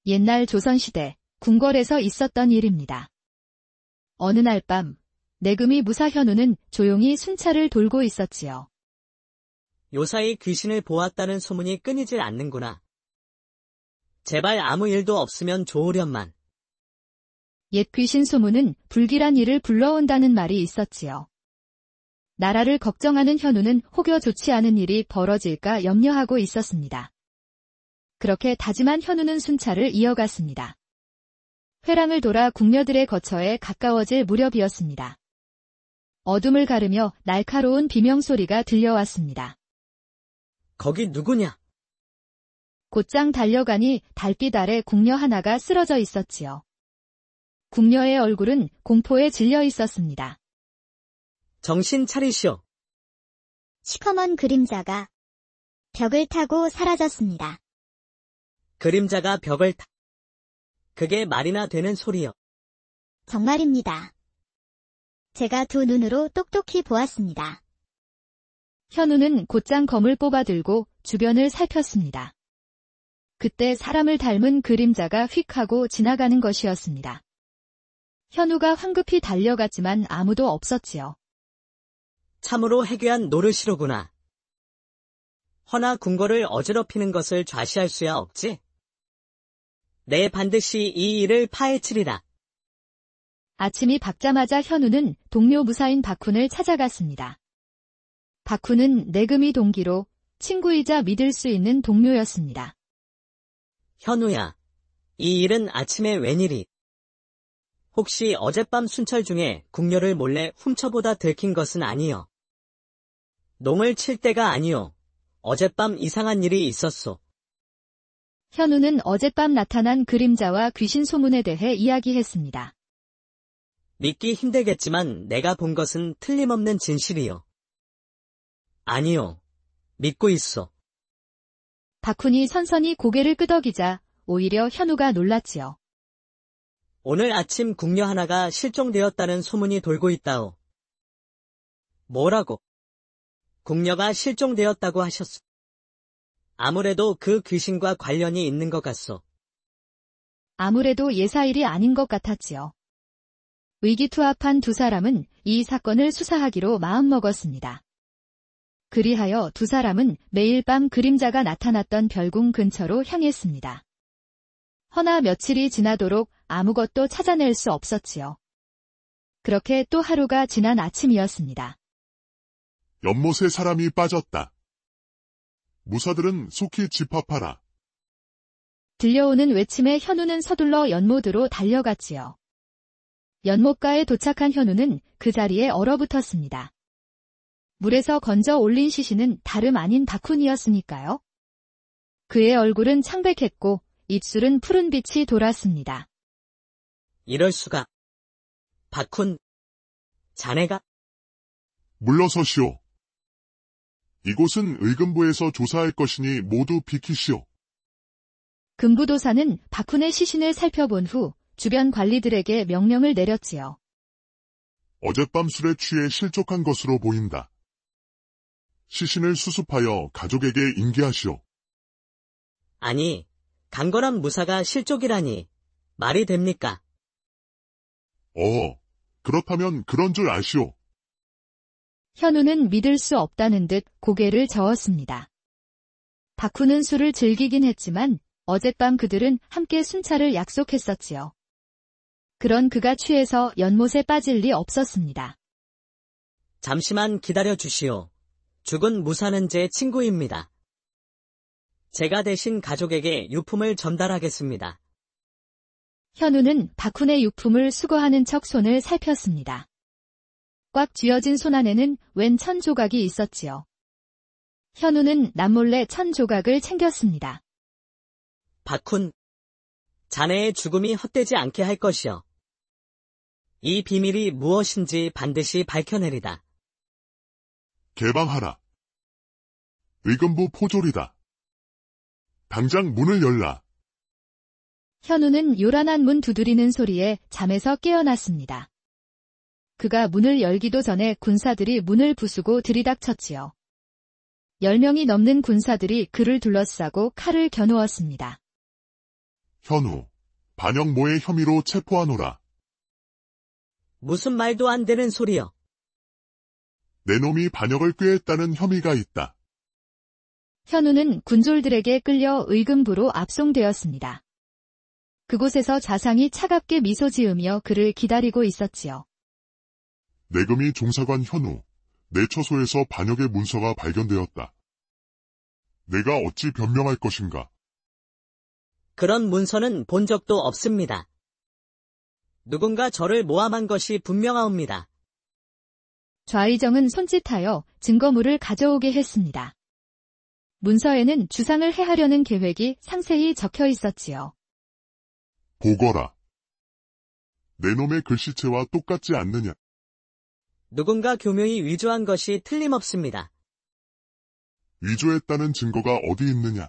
옛날 조선시대 궁궐에서 있었던 일입니다. 어느 날 밤 내금이 무사 현우는 조용히 순찰을 돌고 있었지요. 요사이 귀신을 보았다는 소문이 끊이질 않는구나. 제발 아무 일도 없으면 좋으련만. 옛 귀신 소문은 불길한 일을 불러온다는 말이 있었지요. 나라를 걱정하는 현우는 혹여 좋지 않은 일이 벌어질까 염려하고 있었습니다. 그렇게 다짐한 현우는 순찰을 이어갔습니다. 회랑을 돌아 궁녀들의 거처에 가까워질 무렵이었습니다. 어둠을 가르며 날카로운 비명소리가 들려왔습니다. 거기 누구냐? 곧장 달려가니 달빛 아래 궁녀 하나가 쓰러져 있었지요. 궁녀의 얼굴은 공포에 질려 있었습니다. 정신 차리시오. 시커먼 그림자가 벽을 타고 사라졌습니다. 그림자가 벽을 타. 그게 말이나 되는 소리요. 정말입니다. 제가 두 눈으로 똑똑히 보았습니다. 현우는 곧장 검을 뽑아들고 주변을 살폈습니다. 그때 사람을 닮은 그림자가 휙 하고 지나가는 것이었습니다. 현우가 황급히 달려갔지만 아무도 없었지요. 참으로 해괴한 노릇이로구나. 허나 궁궐을 어지럽히는 것을 좌시할 수야 없지? 내 반드시 이 일을 파헤치리라. 아침이 밝자마자 현우는 동료 무사인 박훈을 찾아갔습니다. 박훈은 내금이 동기로 친구이자 믿을 수 있는 동료였습니다. 현우야, 이 일은 아침에 웬일이? 혹시 어젯밤 순찰 중에 궁녀를 몰래 훔쳐보다 들킨 것은 아니여? 농을 칠 때가 아니오. 어젯밤 이상한 일이 있었소. 현우는 어젯밤 나타난 그림자와 귀신 소문에 대해 이야기했습니다. 믿기 힘들겠지만 내가 본 것은 틀림없는 진실이요. 아니요. 믿고 있소. 박훈이 선선히 고개를 끄덕이자 오히려 현우가 놀랐지요. 오늘 아침 궁녀 하나가 실종되었다는 소문이 돌고 있다오. 뭐라고? 궁녀가 실종되었다고 하셨소. 아무래도 그 귀신과 관련이 있는 것 같소. 아무래도 예사일이 아닌 것 같았지요. 의기투합한 두 사람은 이 사건을 수사하기로 마음먹었습니다. 그리하여 두 사람은 매일 밤 그림자가 나타났던 별궁 근처로 향했습니다. 허나 며칠이 지나도록 아무것도 찾아낼 수 없었지요. 그렇게 또 하루가 지난 아침이었습니다. 연못에 사람이 빠졌다. 무사들은 속히 집합하라. 들려오는 외침에 현우는 서둘러 연못으로 달려갔지요. 연못가에 도착한 현우는 그 자리에 얼어붙었습니다. 물에서 건져 올린 시신은 다름 아닌 박훈이었으니까요. 그의 얼굴은 창백했고 입술은 푸른 빛이 돌았습니다. 이럴 수가. 박훈, 자네가? 물러서시오. 이곳은 의금부에서 조사할 것이니 모두 비키시오. 금부도사는 박훈의 시신을 살펴본 후 주변 관리들에게 명령을 내렸지요. 어젯밤 술에 취해 실족한 것으로 보인다. 시신을 수습하여 가족에게 인계하시오. 아니, 강건한 무사가 실족이라니. 말이 됩니까? 그렇다면 그런 줄 아시오. 현우는 믿을 수 없다는 듯 고개를 저었습니다. 박훈은 술을 즐기긴 했지만 어젯밤 그들은 함께 순찰을 약속했었지요. 그런 그가 취해서 연못에 빠질 리 없었습니다. 잠시만 기다려 주시오. 죽은 무사는 제 친구입니다. 제가 대신 가족에게 유품을 전달하겠습니다. 현우는 박훈의 유품을 수거하는 척 손을 살폈습니다. 꽉 쥐어진 손 안에는 웬 1000조각이 있었지요. 현우는 남몰래 1000조각을 챙겼습니다. 박훈, 자네의 죽음이 헛되지 않게 할 것이요. 이 비밀이 무엇인지 반드시 밝혀내리다. 개방하라. 의금부 포졸이다. 당장 문을 열라. 현우는 요란한 문 두드리는 소리에 잠에서 깨어났습니다. 그가 문을 열기도 전에 군사들이 문을 부수고 들이닥쳤지요. 10명이 넘는 군사들이 그를 둘러싸고 칼을 겨누었습니다. 현우, 반영모의 혐의로 체포하노라. 무슨 말도 안 되는 소리여. 내 놈이 반역을 꾀했다는 혐의가 있다. 현우는 군졸들에게 끌려 의금부로 압송되었습니다. 그곳에서 좌상이 차갑게 미소 지으며 그를 기다리고 있었지요. 내금이 종사관 현우, 내 처소에서 반역의 문서가 발견되었다. 내가 어찌 변명할 것인가? 그런 문서는 본 적도 없습니다. 누군가 저를 모함한 것이 분명하옵니다. 좌의정은 손짓하여 증거물을 가져오게 했습니다. 문서에는 주상을 해하려는 계획이 상세히 적혀 있었지요. 보거라. 내 놈의 글씨체와 똑같지 않느냐? 누군가 교묘히 위조한 것이 틀림없습니다. 위조했다는 증거가 어디 있느냐?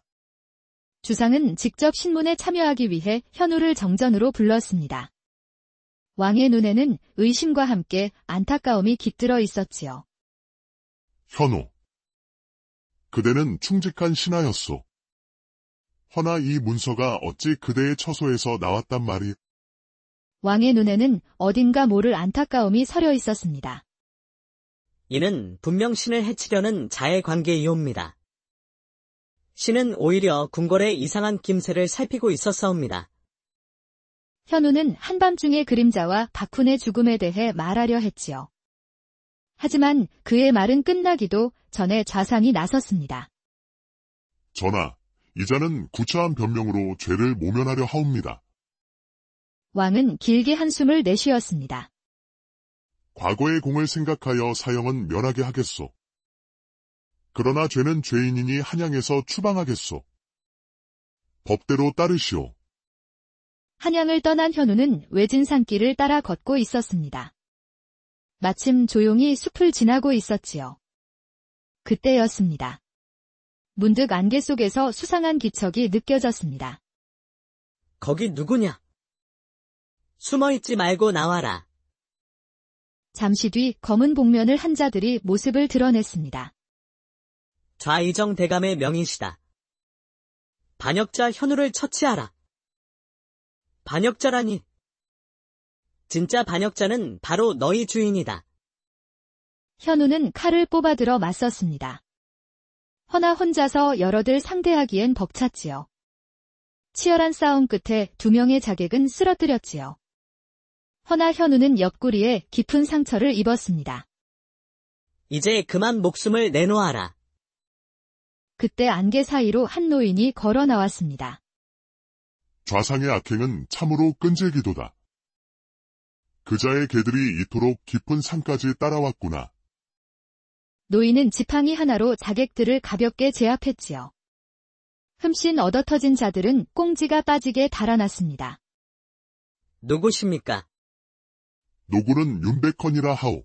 주상은 직접 신문에 참여하기 위해 현우를 정전으로 불렀습니다. 왕의 눈에는 의심과 함께 안타까움이 깃들어 있었지요. 현우. 그대는 충직한 신하였소. 허나 이 문서가 어찌 그대의 처소에서 나왔단 말이? 왕의 눈에는 어딘가 모를 안타까움이 서려 있었습니다. 이는 분명 신을 해치려는 자의 관계이옵니다. 신은 오히려 궁궐의 이상한 김새를 살피고 있었사옵니다. 현우는 한밤중의 그림자와 박훈의 죽음에 대해 말하려 했지요. 하지만 그의 말은 끝나기도 전에 좌상이 나섰습니다. 전하, 이자는 구차한 변명으로 죄를 모면하려 하옵니다. 왕은 길게 한숨을 내쉬었습니다. 과거의 공을 생각하여 사형은 면하게 하겠소. 그러나 죄는 죄인이니 한양에서 추방하겠소. 법대로 따르시오. 한양을 떠난 현우는 외진 산길을 따라 걷고 있었습니다. 마침 조용히 숲을 지나고 있었지요. 그때였습니다. 문득 안개 속에서 수상한 기척이 느껴졌습니다. 거기 누구냐? 숨어있지 말고 나와라. 잠시 뒤 검은 복면을 한 자들이 모습을 드러냈습니다. 좌의정 대감의 명의시다. 반역자 현우를 처치하라. 반역자라니. 진짜 반역자는 바로 너희 주인이다. 현우는 칼을 뽑아들어 맞섰습니다. 허나 혼자서 여러들 상대하기엔 벅찼지요. 치열한 싸움 끝에 두 명의 자객은 쓰러뜨렸지요. 허나 현우는 옆구리에 깊은 상처를 입었습니다. 이제 그만 목숨을 내놓아라. 그때 안개 사이로 한 노인이 걸어 나왔습니다. 좌상의 악행은 참으로 끈질기도다. 그자의 개들이 이토록 깊은 산까지 따라왔구나. 노인은 지팡이 하나로 자객들을 가볍게 제압했지요. 흠씬 얻어터진 자들은 꽁지가 빠지게 달아났습니다. 누구십니까? 노구는 윤백헌이라 하오.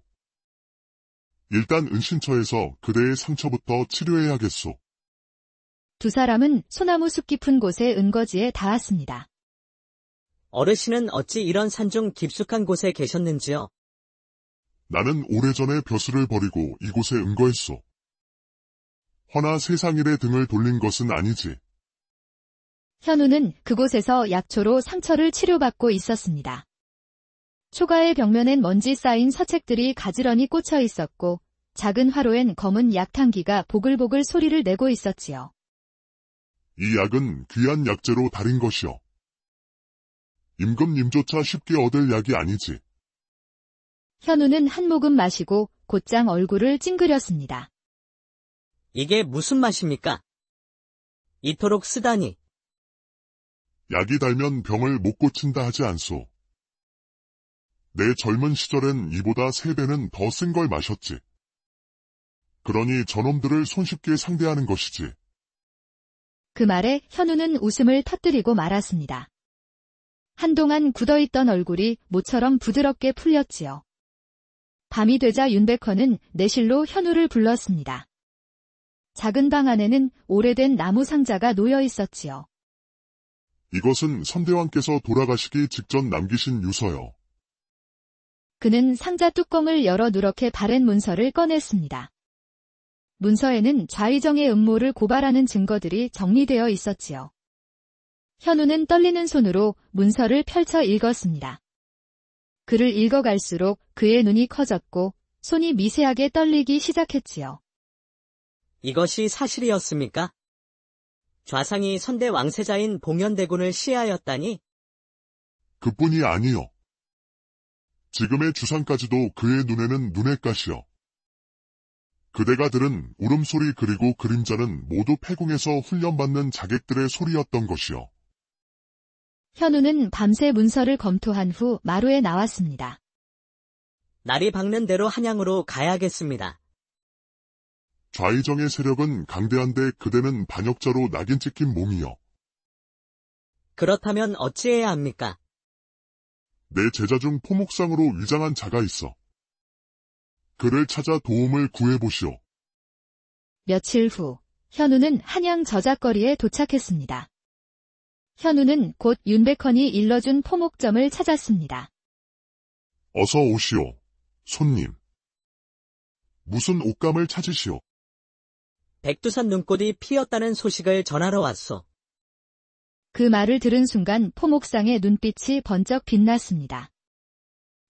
일단 은신처에서 그대의 상처부터 치료해야겠소. 두 사람은 소나무 숲 깊은 곳의 은거지에 닿았습니다. 어르신은 어찌 이런 산중 깊숙한 곳에 계셨는지요? 나는 오래전에 벼슬을 버리고 이곳에 은거했소. 허나 세상일에 등을 돌린 것은 아니지. 현우는 그곳에서 약초로 상처를 치료받고 있었습니다. 초가의 벽면엔 먼지 쌓인 서책들이 가지런히 꽂혀 있었고 작은 화로엔 검은 약탕기가 보글보글 소리를 내고 있었지요. 이 약은 귀한 약재로 달인 것이오. 임금님조차 쉽게 얻을 약이 아니지. 현우는 한 모금 마시고 곧장 얼굴을 찡그렸습니다. 이게 무슨 맛입니까? 이토록 쓰다니. 약이 달면 병을 못 고친다 하지 않소. 내 젊은 시절엔 이보다 3배는 더 쓴 걸 마셨지. 그러니 저놈들을 손쉽게 상대하는 것이지. 그 말에 현우는 웃음을 터뜨리고 말았습니다. 한동안 굳어있던 얼굴이 모처럼 부드럽게 풀렸지요. 밤이 되자 윤백헌은 내실로 현우를 불렀습니다. 작은 방 안에는 오래된 나무 상자가 놓여 있었지요. 이것은 선대왕께서 돌아가시기 직전 남기신 유서요. 그는 상자 뚜껑을 열어 누렇게 바랜 문서를 꺼냈습니다. 문서에는 좌의정의 음모를 고발하는 증거들이 정리되어 있었지요. 현우는 떨리는 손으로 문서를 펼쳐 읽었습니다. 글을 읽어갈수록 그의 눈이 커졌고 손이 미세하게 떨리기 시작했지요. 이것이 사실이었습니까? 좌상이 선대 왕세자인 봉현대군을 시해하였다니? 그뿐이 아니요. 지금의 주상까지도 그의 눈에는 눈의 가시여. 그대가 들은 울음소리 그리고 그림자는 모두 패궁에서 훈련받는 자객들의 소리였던 것이요. 현우는 밤새 문서를 검토한 후 마루에 나왔습니다. 날이 밝는 대로 한양으로 가야겠습니다. 좌의정의 세력은 강대한데 그대는 반역자로 낙인 찍힌 몸이여. 그렇다면 어찌해야 합니까? 내 제자 중 포목상으로 위장한 자가 있어. 그를 찾아 도움을 구해보시오. 며칠 후 현우는 한양 저작거리에 도착했습니다. 현우는 곧 윤백헌이 일러준 포목점을 찾았습니다. 어서 오시오, 손님. 무슨 옷감을 찾으시오? 백두산 눈꽃이 피었다는 소식을 전하러 왔소. 그 말을 들은 순간 포목상의 눈빛이 번쩍 빛났습니다.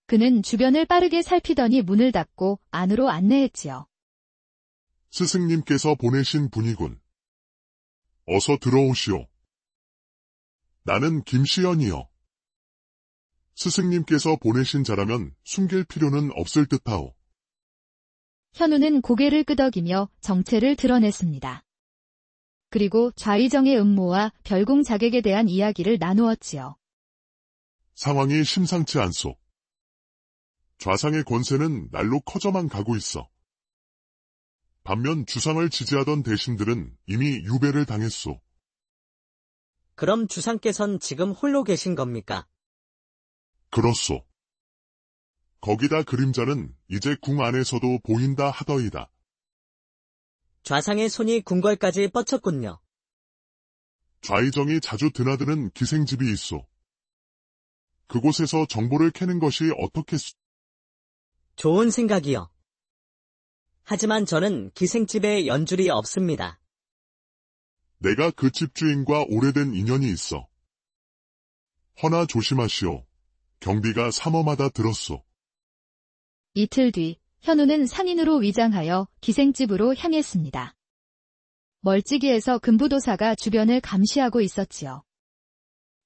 그는 주변을 빠르게 살피더니 문을 닫고 안으로 안내했지요. 스승님께서 보내신 분이군. 어서 들어오시오. 나는 김시연이요. 스승님께서 보내신 자라면 숨길 필요는 없을 듯하오. 현우는 고개를 끄덕이며 정체를 드러냈습니다. 그리고 좌의정의 음모와 별궁 자객에 대한 이야기를 나누었지요. 상황이 심상치 않소. 좌상의 권세는 날로 커져만 가고 있어. 반면 주상을 지지하던 대신들은 이미 유배를 당했소. 그럼 주상께선 지금 홀로 계신 겁니까? 그렇소. 거기다 그림자는 이제 궁 안에서도 보인다 하더이다. 좌상의 손이 궁궐까지 뻗쳤군요. 좌의정이 자주 드나드는 기생집이 있소. 그곳에서 정보를 캐는 것이 어떻겠소? 좋은 생각이요. 하지만 저는 기생집에 연줄이 없습니다. 내가 그 집주인과 오래된 인연이 있어. 허나 조심하시오. 경비가 삼엄하다 들었소. 이틀 뒤 현우는 상인으로 위장하여 기생집으로 향했습니다. 멀찍이에서 금부도사가 주변을 감시하고 있었지요.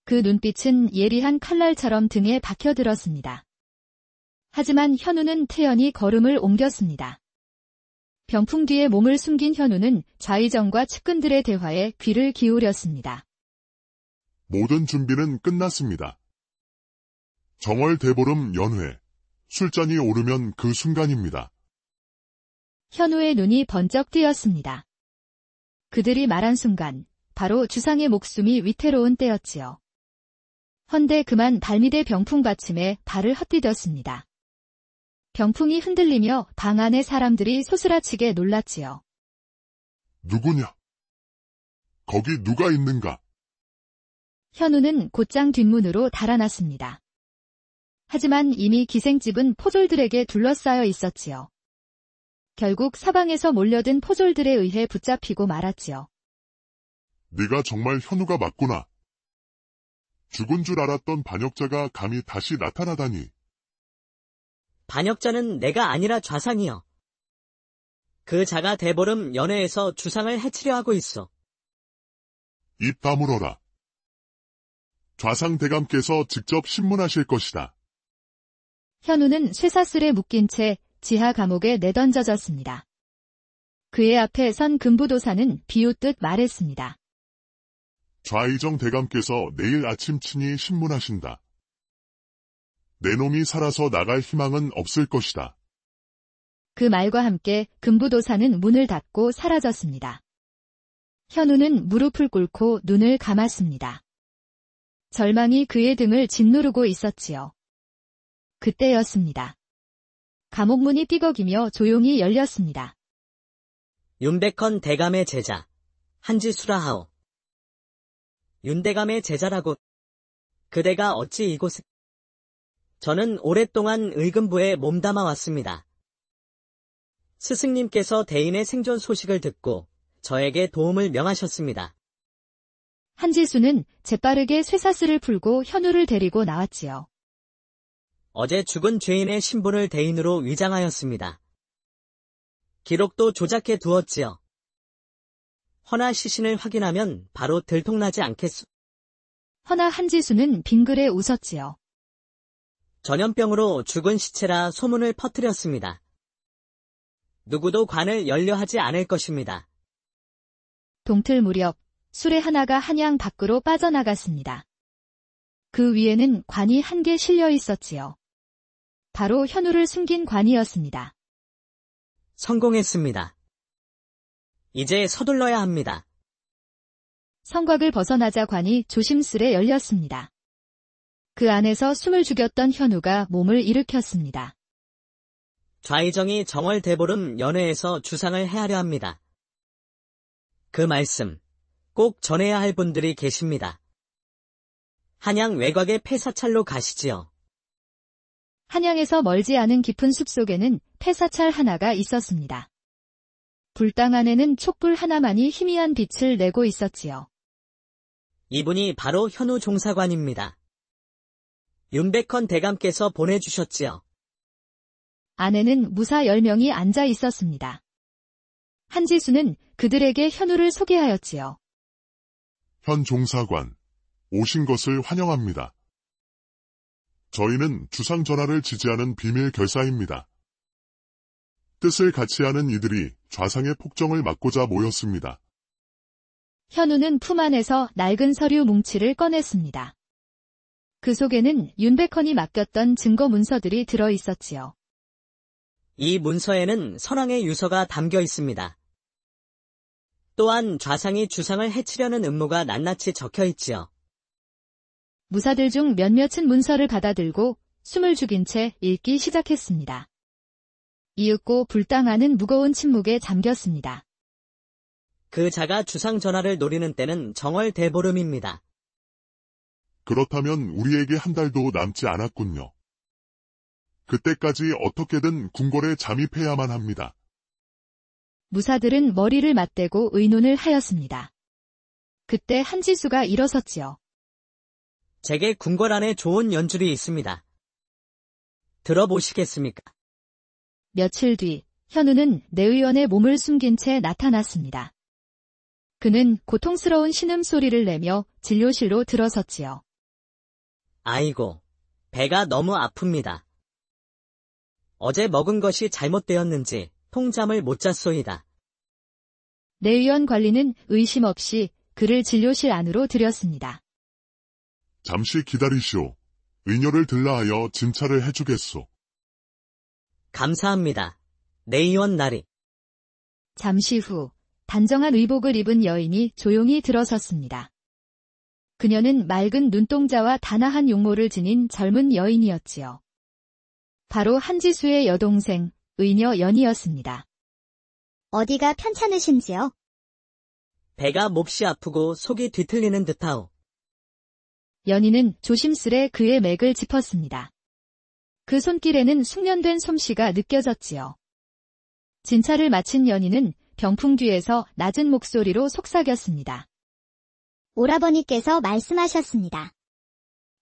그 눈빛은 예리한 칼날처럼 등에 박혀들었습니다. 하지만 현우는 태연히 걸음을 옮겼습니다. 병풍 뒤에 몸을 숨긴 현우는 좌의정과 측근들의 대화에 귀를 기울였습니다. 모든 준비는 끝났습니다. 정월 대보름 연회, 술잔이 오르면 그 순간입니다. 현우의 눈이 번쩍 뜨였습니다. 그들이 말한 순간 바로 주상의 목숨이 위태로운 때였지요. 헌데 그만 발밑의 병풍 받침에 발을 헛디뎠습니다. 병풍이 흔들리며 방 안의 사람들이 소스라치게 놀랐지요. 누구냐? 거기 누가 있는가? 현우는 곧장 뒷문으로 달아났습니다. 하지만 이미 기생집은 포졸들에게 둘러싸여 있었지요. 결국 사방에서 몰려든 포졸들에 의해 붙잡히고 말았지요. 네가 정말 현우가 맞구나. 죽은 줄 알았던 반역자가 감히 다시 나타나다니. 반역자는 내가 아니라 좌상이요. 그 자가 대보름 연회에서 주상을 해치려 하고 있어. 입 다물어라. 좌상 대감께서 직접 신문하실 것이다. 현우는 쇠사슬에 묶인 채 지하 감옥에 내던져졌습니다. 그의 앞에 선 금부도사는 비웃듯 말했습니다. 좌의정 대감께서 내일 아침 친히 신문하신다. 내 놈이 살아서 나갈 희망은 없을 것이다. 그 말과 함께 금부도사는 문을 닫고 사라졌습니다. 현우는 무릎을 꿇고 눈을 감았습니다. 절망이 그의 등을 짓누르고 있었지요. 그때였습니다. 감옥문이 삐걱이며 조용히 열렸습니다. 윤백헌 대감의 제자, 한지수라하오. 윤대감의 제자라고. 그대가 어찌 이곳에... 저는 오랫동안 의금부에 몸담아 왔습니다. 스승님께서 대인의 생존 소식을 듣고 저에게 도움을 명하셨습니다. 한지수는 재빠르게 쇠사슬을 풀고 현우를 데리고 나왔지요. 어제 죽은 죄인의 신분을 대인으로 위장하였습니다. 기록도 조작해 두었지요. 허나 시신을 확인하면 바로 들통나지 않겠소. 허나 한지수는 빙그레 웃었지요. 전염병으로 죽은 시체라 소문을 퍼뜨렸습니다. 누구도 관을 열려하지 않을 것입니다. 동틀 무렵 수레 하나가 한양 밖으로 빠져나갔습니다. 그 위에는 관이 한 개 실려 있었지요. 바로 현우를 숨긴 관이었습니다. 성공했습니다. 이제 서둘러야 합니다. 성곽을 벗어나자 관이 조심스레 열렸습니다. 그 안에서 숨을 죽였던 현우가 몸을 일으켰습니다. 좌의정이 정월대보름 연회에서 주상을 헤아려 합니다. 그 말씀 꼭 전해야 할 분들이 계십니다. 한양 외곽의 폐사찰로 가시지요. 한양에서 멀지 않은 깊은 숲속에는 폐사찰 하나가 있었습니다. 불당 안에는 촛불 하나만이 희미한 빛을 내고 있었지요. 이분이 바로 현우 종사관입니다. 윤백헌 대감께서 보내주셨지요. 안에는 무사 10명이 앉아 있었습니다. 한지수는 그들에게 현우를 소개하였지요. 현 종사관, 오신 것을 환영합니다. 저희는 주상 전하를 지지하는 비밀 결사입니다. 뜻을 같이 하는 이들이 좌상의 폭정을 막고자 모였습니다. 현우는 품 안에서 낡은 서류 뭉치를 꺼냈습니다. 그 속에는 윤백헌이 맡겼던 증거 문서들이 들어 있었지요. 이 문서에는 선왕의 유서가 담겨 있습니다. 또한 좌상이 주상을 해치려는 음모가 낱낱이 적혀 있지요. 무사들 중 몇몇은 문서를 받아들고 숨을 죽인 채 읽기 시작했습니다. 이윽고 불당하는 무거운 침묵에 잠겼습니다. 그 자가 주상 전하를 노리는 때는 정월 대보름입니다. 그렇다면 우리에게 한 달도 남지 않았군요. 그때까지 어떻게든 궁궐에 잠입해야만 합니다. 무사들은 머리를 맞대고 의논을 하였습니다. 그때 한지수가 일어섰지요. 제게 궁궐 안에 좋은 연줄이 있습니다. 들어보시겠습니까? 며칠 뒤 현우는 내의원의 몸을 숨긴 채 나타났습니다. 그는 고통스러운 신음소리를 내며 진료실로 들어섰지요. 아이고, 배가 너무 아픕니다. 어제 먹은 것이 잘못되었는지 통잠을 못 잤소이다. 내의원 관리는 의심 없이 그를 진료실 안으로 들였습니다. 잠시 기다리시오. 의녀를 들라하여 진찰을 해주겠소. 감사합니다. 내의원 나리. 잠시 후 단정한 의복을 입은 여인이 조용히 들어섰습니다. 그녀는 맑은 눈동자와 단아한 용모를 지닌 젊은 여인이었지요. 바로 한지수의 여동생, 의녀 연이었습니다. 어디가 편찮으신지요? 배가 몹시 아프고 속이 뒤틀리는 듯하오. 연희는 조심스레 그의 맥을 짚었습니다. 그 손길에는 숙련된 솜씨가 느껴졌지요. 진찰을 마친 연희는 병풍 뒤에서 낮은 목소리로 속삭였습니다. 오라버니께서 말씀하셨습니다.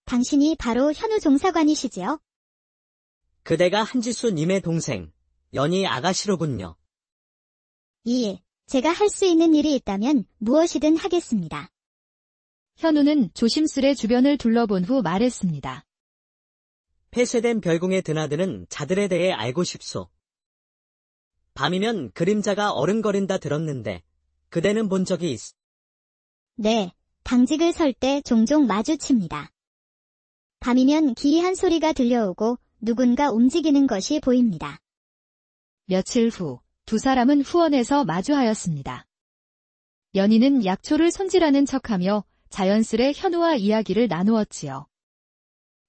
당신이 바로 현우 종사관이시지요? 그대가 한지수님의 동생, 연희 아가씨로군요. 예, 제가 할 수 있는 일이 있다면 무엇이든 하겠습니다. 현우는 조심스레 주변을 둘러본 후 말했습니다. 폐쇄된 별궁에 드나드는 자들에 대해 알고 싶소. 밤이면 그림자가 어른거린다 들었는데 그대는 본 적이 있어? 네, 당직을 설 때 종종 마주칩니다. 밤이면 기이한 소리가 들려오고 누군가 움직이는 것이 보입니다. 며칠 후 두 사람은 후원에서 마주하였습니다. 연희는 약초를 손질하는 척하며 자연스레 현우와 이야기를 나누었지요.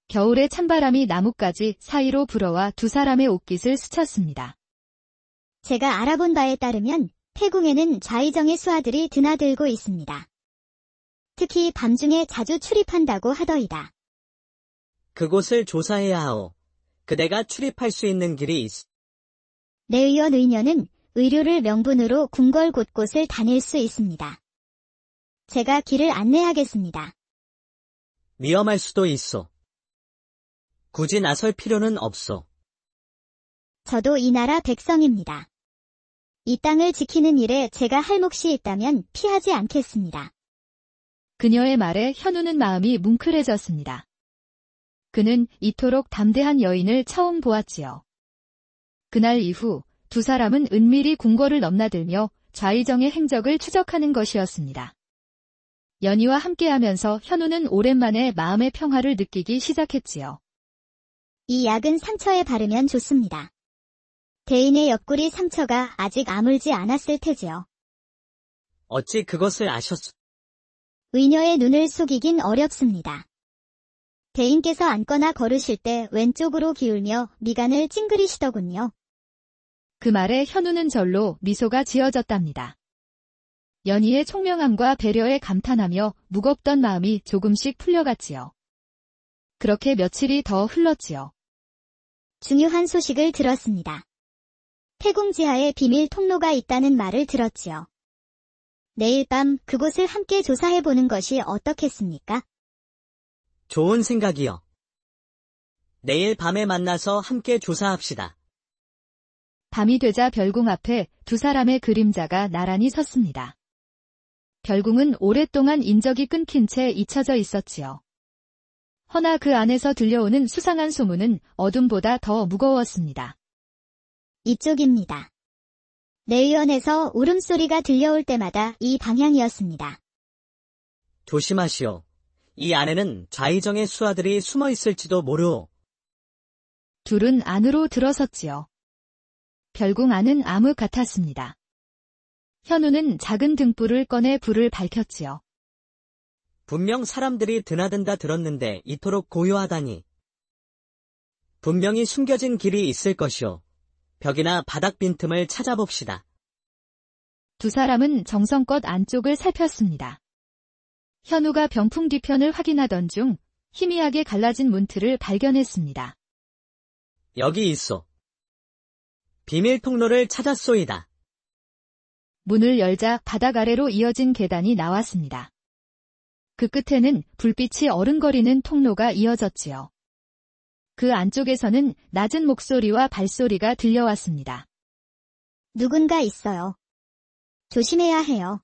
겨울의 찬바람이 나뭇가지 사이로 불어와 두 사람의 옷깃을 스쳤습니다. 제가 알아본 바에 따르면 태궁에는 좌의정의 수하들이 드나들고 있습니다. 특히 밤중에 자주 출입한다고 하더이다. 그곳을 조사해야 하오. 그대가 출입할 수 있는 길이 있어. 내의원 의녀는 의료를 명분으로 궁궐 곳곳을 다닐 수 있습니다. 제가 길을 안내하겠습니다. 위험할 수도 있어. 굳이 나설 필요는 없어. 저도 이 나라 백성입니다. 이 땅을 지키는 일에 제가 할 몫이 있다면 피하지 않겠습니다. 그녀의 말에 현우는 마음이 뭉클해졌습니다. 그는 이토록 담대한 여인을 처음 보았지요. 그날 이후 두 사람은 은밀히 궁궐을 넘나들며 좌의정의 행적을 추적하는 것이었습니다. 연희와 함께하면서 현우는 오랜만에 마음의 평화를 느끼기 시작했지요. 이 약은 상처에 바르면 좋습니다. 대인의 옆구리 상처가 아직 아물지 않았을 테지요. 어찌 그것을 아셨소? 의녀의 눈을 속이긴 어렵습니다. 대인께서 앉거나 걸으실 때 왼쪽으로 기울며 미간을 찡그리시더군요. 그 말에 현우는 절로 미소가 지어졌답니다. 연희의 총명함과 배려에 감탄하며 무겁던 마음이 조금씩 풀려갔지요. 그렇게 며칠이 더 흘렀지요. 중요한 소식을 들었습니다. 태궁지하에 비밀 통로가 있다는 말을 들었지요. 내일 밤 그곳을 함께 조사해보는 것이 어떻겠습니까? 좋은 생각이요. 내일 밤에 만나서 함께 조사합시다. 밤이 되자 별궁 앞에 두 사람의 그림자가 나란히 섰습니다. 별궁은 오랫동안 인적이 끊긴 채 잊혀져 있었지요. 허나 그 안에서 들려오는 수상한 소문은 어둠보다 더 무거웠습니다. 이쪽입니다. 내위원에서 울음소리가 들려올 때마다 이 방향이었습니다. 조심하시오. 이 안에는 좌의정의 수하들이 숨어 있을지도 모르오. 둘은 안으로 들어섰지요. 별궁 안은 암흑 같았습니다. 현우는 작은 등불을 꺼내 불을 밝혔지요. 분명 사람들이 드나든다 들었는데 이토록 고요하다니. 분명히 숨겨진 길이 있을 것이오. 벽이나 바닥 빈틈을 찾아봅시다. 두 사람은 정성껏 안쪽을 살폈습니다. 현우가 병풍 뒤편을 확인하던 중 희미하게 갈라진 문틀을 발견했습니다. 여기 있소. 비밀 통로를 찾았소이다. 문을 열자 바닥 아래로 이어진 계단이 나왔습니다. 그 끝에는 불빛이 어른거리는 통로가 이어졌지요. 그 안쪽에서는 낮은 목소리와 발소리가 들려왔습니다. 누군가 있어요. 조심해야 해요.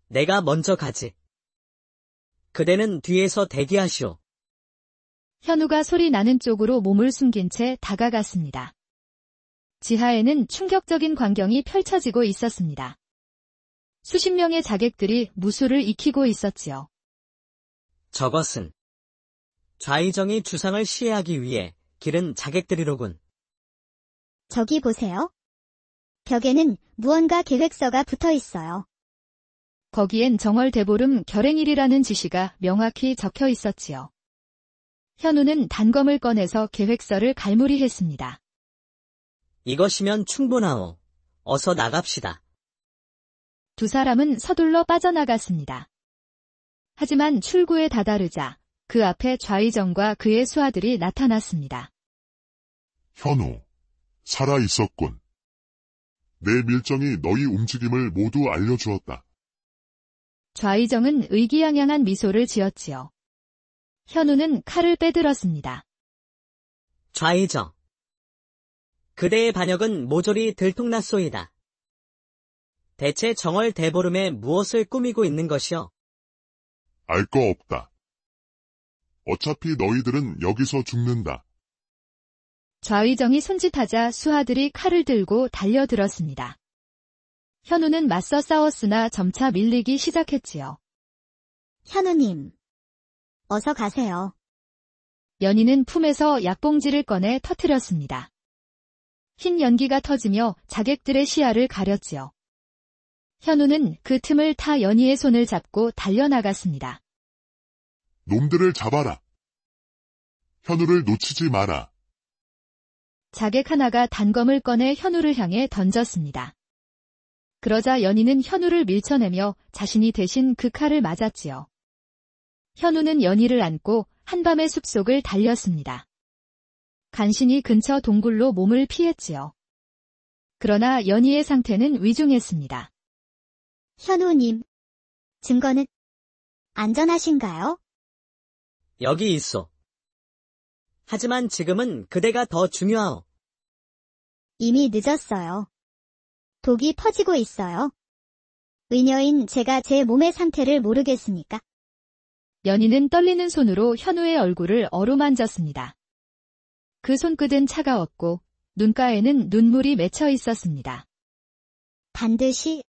내가 먼저 가지. 그대는 뒤에서 대기하시오. 현우가 소리 나는 쪽으로 몸을 숨긴 채 다가갔습니다. 지하에는 충격적인 광경이 펼쳐지고 있었습니다. 수십 명의 자객들이 무술을 익히고 있었지요. 저것은 좌의정이 주상을 시해하기 위해 기른 자객들이로군. 저기 보세요. 벽에는 무언가 계획서가 붙어 있어요. 거기엔 정월대보름 결행일이라는 지시가 명확히 적혀 있었지요. 현우는 단검을 꺼내서 계획서를 갈무리했습니다. 이것이면 충분하오. 어서 나갑시다. 두 사람은 서둘러 빠져나갔습니다. 하지만 출구에 다다르자 그 앞에 좌의정과 그의 수하들이 나타났습니다. 현우, 살아있었군. 내 밀정이 너희 움직임을 모두 알려주었다. 좌의정은 의기양양한 미소를 지었지요. 현우는 칼을 빼들었습니다. 좌의정. 그대의 반역은 모조리 들통났소이다. 대체 정월 대보름에 무엇을 꾸미고 있는 것이오? 알 거 없다. 어차피 너희들은 여기서 죽는다. 좌의정이 손짓하자 수하들이 칼을 들고 달려들었습니다. 현우는 맞서 싸웠으나 점차 밀리기 시작했지요. 현우님. 어서 가세요. 연희는 품에서 약봉지를 꺼내 터뜨렸습니다. 흰 연기가 터지며 자객들의 시야를 가렸지요. 현우는 그 틈을 타 연희의 손을 잡고 달려나갔습니다. 놈들을 잡아라. 현우를 놓치지 마라. 자객 하나가 단검을 꺼내 현우를 향해 던졌습니다. 그러자 연희는 현우를 밀쳐내며 자신이 대신 그 칼을 맞았지요. 현우는 연희를 안고 한밤의 숲속을 달렸습니다. 간신히 근처 동굴로 몸을 피했지요. 그러나 연희의 상태는 위중했습니다. 현우님. 증거는 안전하신가요? 여기 있어. 하지만 지금은 그대가 더 중요하오. 이미 늦었어요. 독이 퍼지고 있어요. 의녀인 제가 제 몸의 상태를 모르겠습니까? 연희는 떨리는 손으로 현우의 얼굴을 어루만졌습니다. 그 손끝은 차가웠고 눈가에는 눈물이 맺혀 있었습니다. 반드시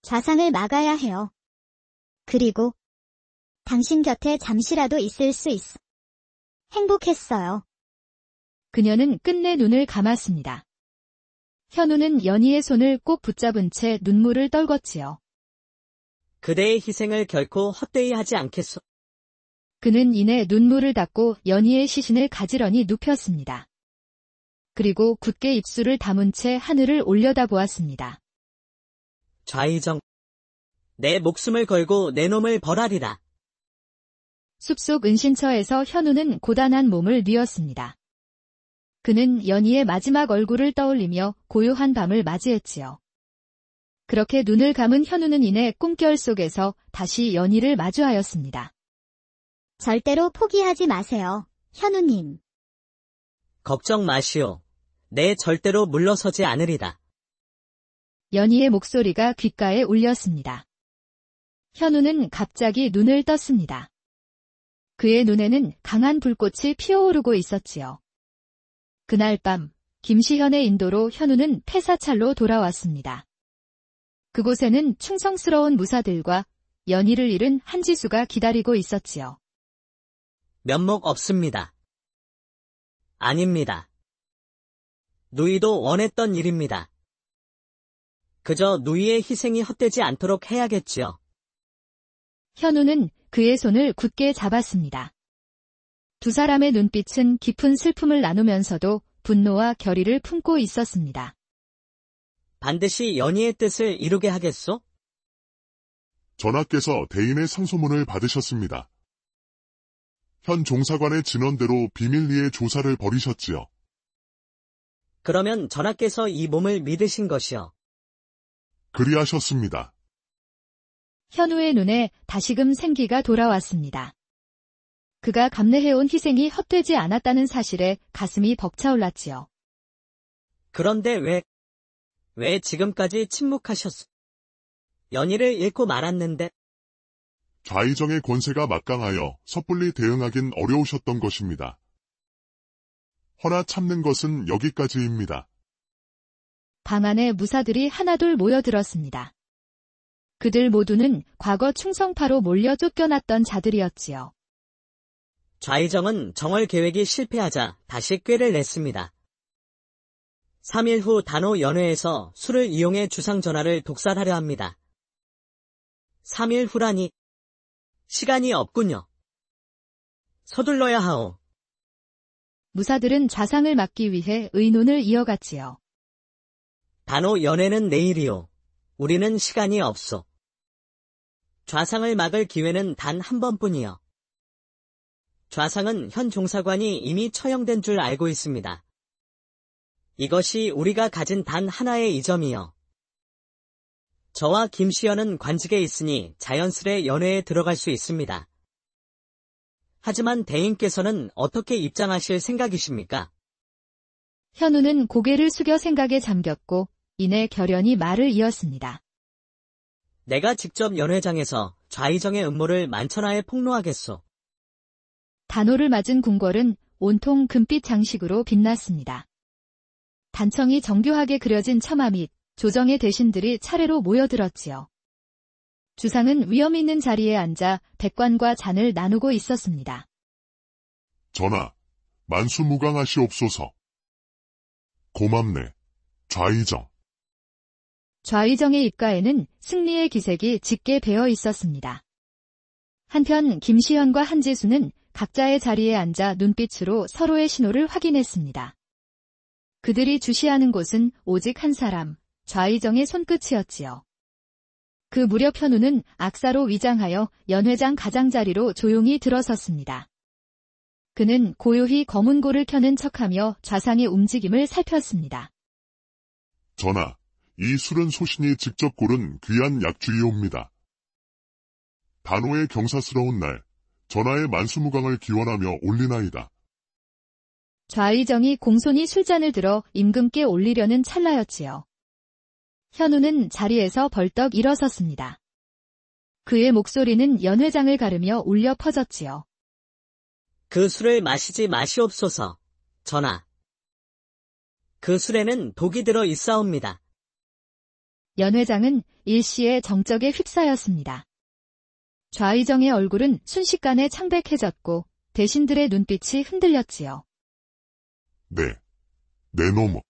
좌상을 막아야 해요. 그리고 당신 곁에 잠시라도 있을 수 있어. 행복했어요. 그녀는 끝내 눈을 감았습니다. 현우는 연희의 손을 꼭 붙잡은 채 눈물을 떨궜지요. 그대의 희생을 결코 헛되이 하지 않겠소. 그는 이내 눈물을 닦고 연희의 시신을 가지런히 눕혔습니다. 그리고 굳게 입술을 다문 채 하늘을 올려다보았습니다. 좌이정. 내 목숨을 걸고 내 놈을 벌하리라. 숲속 은신처에서 현우는 고단한 몸을 뉘었습니다. 그는 연희의 마지막 얼굴을 떠올리며 고요한 밤을 맞이했지요. 그렇게 눈을 감은 현우는 이내 꿈결 속에서 다시 연희를 마주하였습니다. 절대로 포기하지 마세요, 현우님. 걱정 마시오. 내 절대로 물러서지 않으리다. 연희의 목소리가 귓가에 울렸습니다. 현우는 갑자기 눈을 떴습니다. 그의 눈에는 강한 불꽃이 피어오르고 있었지요. 그날 밤 김시현의 인도로 현우는 폐사찰로 돌아왔습니다. 그곳에는 충성스러운 무사들과 연희를 잃은 한지수가 기다리고 있었지요. 면목 없습니다. 아닙니다. 누이도 원했던 일입니다. 그저 누이의 희생이 헛되지 않도록 해야겠지요. 현우는 그의 손을 굳게 잡았습니다. 두 사람의 눈빛은 깊은 슬픔을 나누면서도 분노와 결의를 품고 있었습니다. 반드시 연희의 뜻을 이루게 하겠소? 전하께서 대인의 상소문을 받으셨습니다. 현 종사관의 진언대로 비밀리에 조사를 벌이셨지요. 그러면 전하께서 이 몸을 믿으신 것이요. 그리하셨습니다. 현우의 눈에 다시금 생기가 돌아왔습니다. 그가 감내해온 희생이 헛되지 않았다는 사실에 가슴이 벅차올랐지요. 그런데 왜 지금까지 침묵하셨소? 연희를 잃고 말았는데. 좌이정의 권세가 막강하여 섣불리 대응하긴 어려우셨던 것입니다. 허나 참는 것은 여기까지입니다. 방 안에 무사들이 하나둘 모여들었습니다. 그들 모두는 과거 충성파로 몰려 쫓겨났던 자들이었지요. 좌이정은 정월 계획이 실패하자 다시 꾀를 냈습니다. 3일 후 단호 연회에서 술을 이용해 주상 전하를 독살하려 합니다. 3일 후라니 시간이 없군요. 서둘러야 하오. 무사들은 좌상을 막기 위해 의논을 이어갔지요. 단호 연회는 내일이오. 우리는 시간이 없소. 좌상을 막을 기회는 단 한 번뿐이요. 좌상은 현 종사관이 이미 처형된 줄 알고 있습니다. 이것이 우리가 가진 단 하나의 이점이요. 저와 김시현은 관직에 있으니 자연스레 연회에 들어갈 수 있습니다. 하지만 대인께서는 어떻게 입장하실 생각이십니까? 현우는 고개를 숙여 생각에 잠겼고 이내 결연히 말을 이었습니다. 내가 직접 연회장에서 좌이정의 음모를 만천하에 폭로하겠소. 단호를 맞은 궁궐은 온통 금빛 장식으로 빛났습니다. 단청이 정교하게 그려진 처마 및 조정의 대신들이 차례로 모여들었지요. 주상은 위험 있는 자리에 앉아 백관과 잔을 나누고 있었습니다. 전하, 만수무강하시옵소서. 고맙네, 좌이정. 좌의정의 입가에는 승리의 기색이 짙게 배어 있었습니다. 한편 김시현과 한지수는 각자의 자리에 앉아 눈빛으로 서로의 신호를 확인했습니다. 그들이 주시하는 곳은 오직 한 사람, 좌의정의 손끝이었지요. 그 무렵 현우는 악사로 위장하여 연회장 가장자리로 조용히 들어섰습니다. 그는 고요히 검은 고를 켜는 척하며 좌상의 움직임을 살폈습니다. 전하, 이 술은 소신이 직접 고른 귀한 약주이옵니다. 단호의 경사스러운 날, 전하의 만수무강을 기원하며 올리나이다. 좌의정이 공손히 술잔을 들어 임금께 올리려는 찰나였지요. 현우는 자리에서 벌떡 일어섰습니다. 그의 목소리는 연회장을 가르며 울려 퍼졌지요. 그 술을 마시지 마시옵소서, 전하. 그 술에는 독이 들어 있사옵니다. 연회장은 일시에 정적에 휩싸였습니다. 좌의정의 얼굴은 순식간에 창백해졌고 대신들의 눈빛이 흔들렸지요. 네, 내 놈.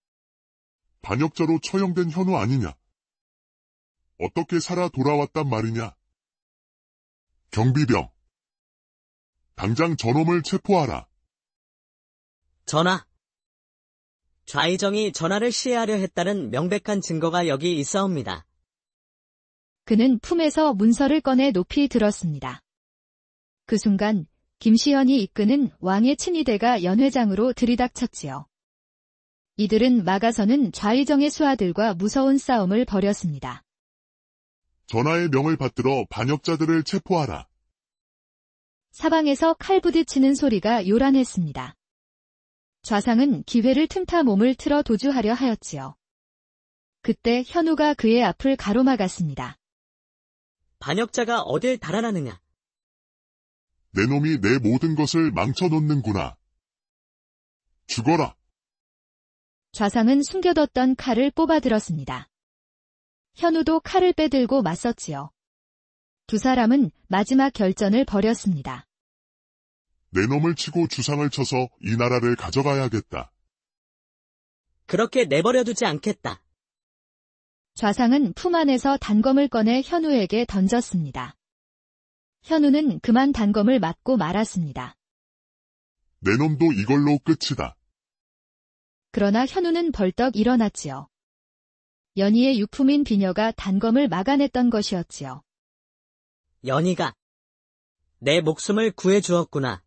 반역자로 처형된 현우 아니냐? 어떻게 살아 돌아왔단 말이냐? 경비병. 당장 저놈을 체포하라. 전하. 좌의정이 전하를 시해하려 했다는 명백한 증거가 여기 있사옵니다. 그는 품에서 문서를 꺼내 높이 들었습니다. 그 순간 김시현이 이끄는 왕의 친위대가 연회장으로 들이닥쳤지요. 이들은 막아서는 좌의정의 수하들과 무서운 싸움을 벌였습니다. 전하의 명을 받들어 반역자들을 체포하라. 사방에서 칼 부딪히는 소리가 요란했습니다. 좌상은 기회를 틈타 몸을 틀어 도주하려 하였지요. 그때 현우가 그의 앞을 가로막았습니다. 반역자가 어딜 달아나느냐? 내 놈이 내 모든 것을 망쳐놓는구나. 죽어라. 좌상은 숨겨뒀던 칼을 뽑아들었습니다. 현우도 칼을 빼들고 맞섰지요. 두 사람은 마지막 결전을 벌였습니다. 내 놈을 치고 주상을 쳐서 이 나라를 가져가야겠다. 그렇게 내버려두지 않겠다. 좌상은 품 안에서 단검을 꺼내 현우에게 던졌습니다. 현우는 그만 단검을 맞고 말았습니다. 내 놈도 이걸로 끝이다. 그러나 현우는 벌떡 일어났지요. 연희의 유품인 비녀가 단검을 막아냈던 것이었지요. 연희가 내 목숨을 구해주었구나.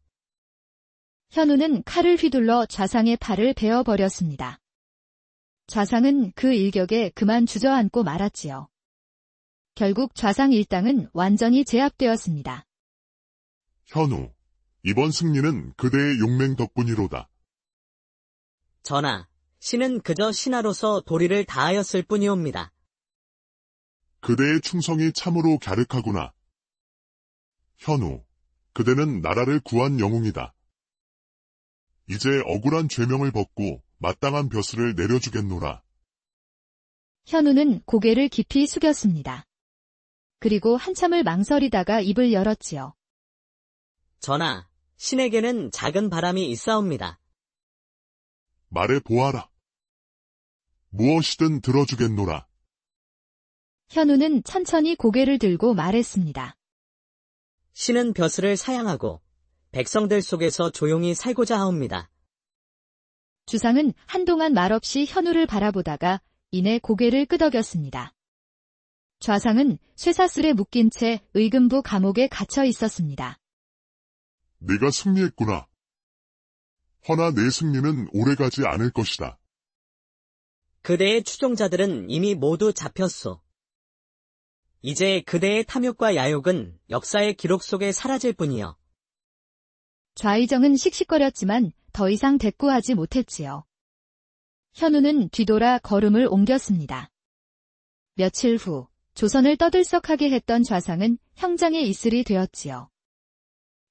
현우는 칼을 휘둘러 좌상의 팔을 베어버렸습니다. 좌상은 그 일격에 그만 주저앉고 말았지요. 결국 좌상 일당은 완전히 제압되었습니다. 현우, 이번 승리는 그대의 용맹 덕분이로다. 전하, 신은 그저 신하로서 도리를 다하였을 뿐이옵니다. 그대의 충성이 참으로 갸륵하구나. 현우, 그대는 나라를 구한 영웅이다. 이제 억울한 죄명을 벗고 마땅한 벼슬을 내려주겠노라. 현우는 고개를 깊이 숙였습니다. 그리고 한참을 망설이다가 입을 열었지요. 전하, 신에게는 작은 바람이 있사옵니다. 말해 보아라. 무엇이든 들어주겠노라. 현우는 천천히 고개를 들고 말했습니다. 신은 벼슬을 사양하고 백성들 속에서 조용히 살고자 하옵니다. 주상은 한동안 말없이 현우를 바라보다가 이내 고개를 끄덕였습니다. 좌상은 쇠사슬에 묶인 채 의금부 감옥에 갇혀 있었습니다. 네가 승리했구나. 허나 내 승리는 오래가지 않을 것이다. 그대의 추종자들은 이미 모두 잡혔소. 이제 그대의 탐욕과 야욕은 역사의 기록 속에 사라질 뿐이요. 좌의정은 씩씩거렸지만 더 이상 대꾸하지 못했지요. 현우는 뒤돌아 걸음을 옮겼습니다. 며칠 후 조선을 떠들썩하게 했던 좌상은 형장의 이슬이 되었지요.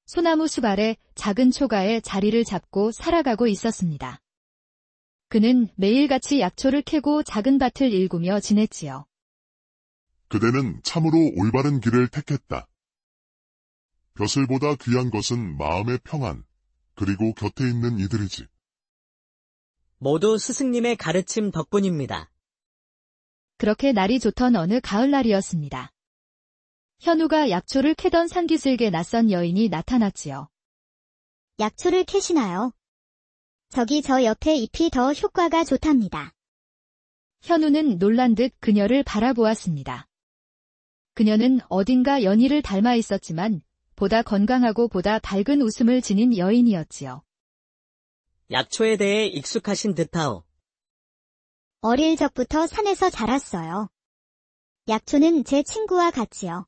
소나무 숲 아래 작은 초가에 자리를 잡고 살아가고 있었습니다. 그는 매일같이 약초를 캐고 작은 밭을 일구며 지냈지요. 그대는 참으로 올바른 길을 택했다. 벼슬보다 귀한 것은 마음의 평안, 그리고 곁에 있는 이들이지. 모두 스승님의 가르침 덕분입니다. 그렇게 날이 좋던 어느 가을날이었습니다. 현우가 약초를 캐던 상기슬게 낯선 여인이 나타났지요. 약초를 캐시나요? 저기 저 옆에 잎이 더 효과가 좋답니다. 현우는 놀란 듯 그녀를 바라보았습니다. 그녀는 어딘가 연희를 닮아 있었지만 보다 건강하고 보다 밝은 웃음을 지닌 여인이었지요. 약초에 대해 익숙하신 듯하오. 어릴 적부터 산에서 자랐어요. 약초는 제 친구와 같지요.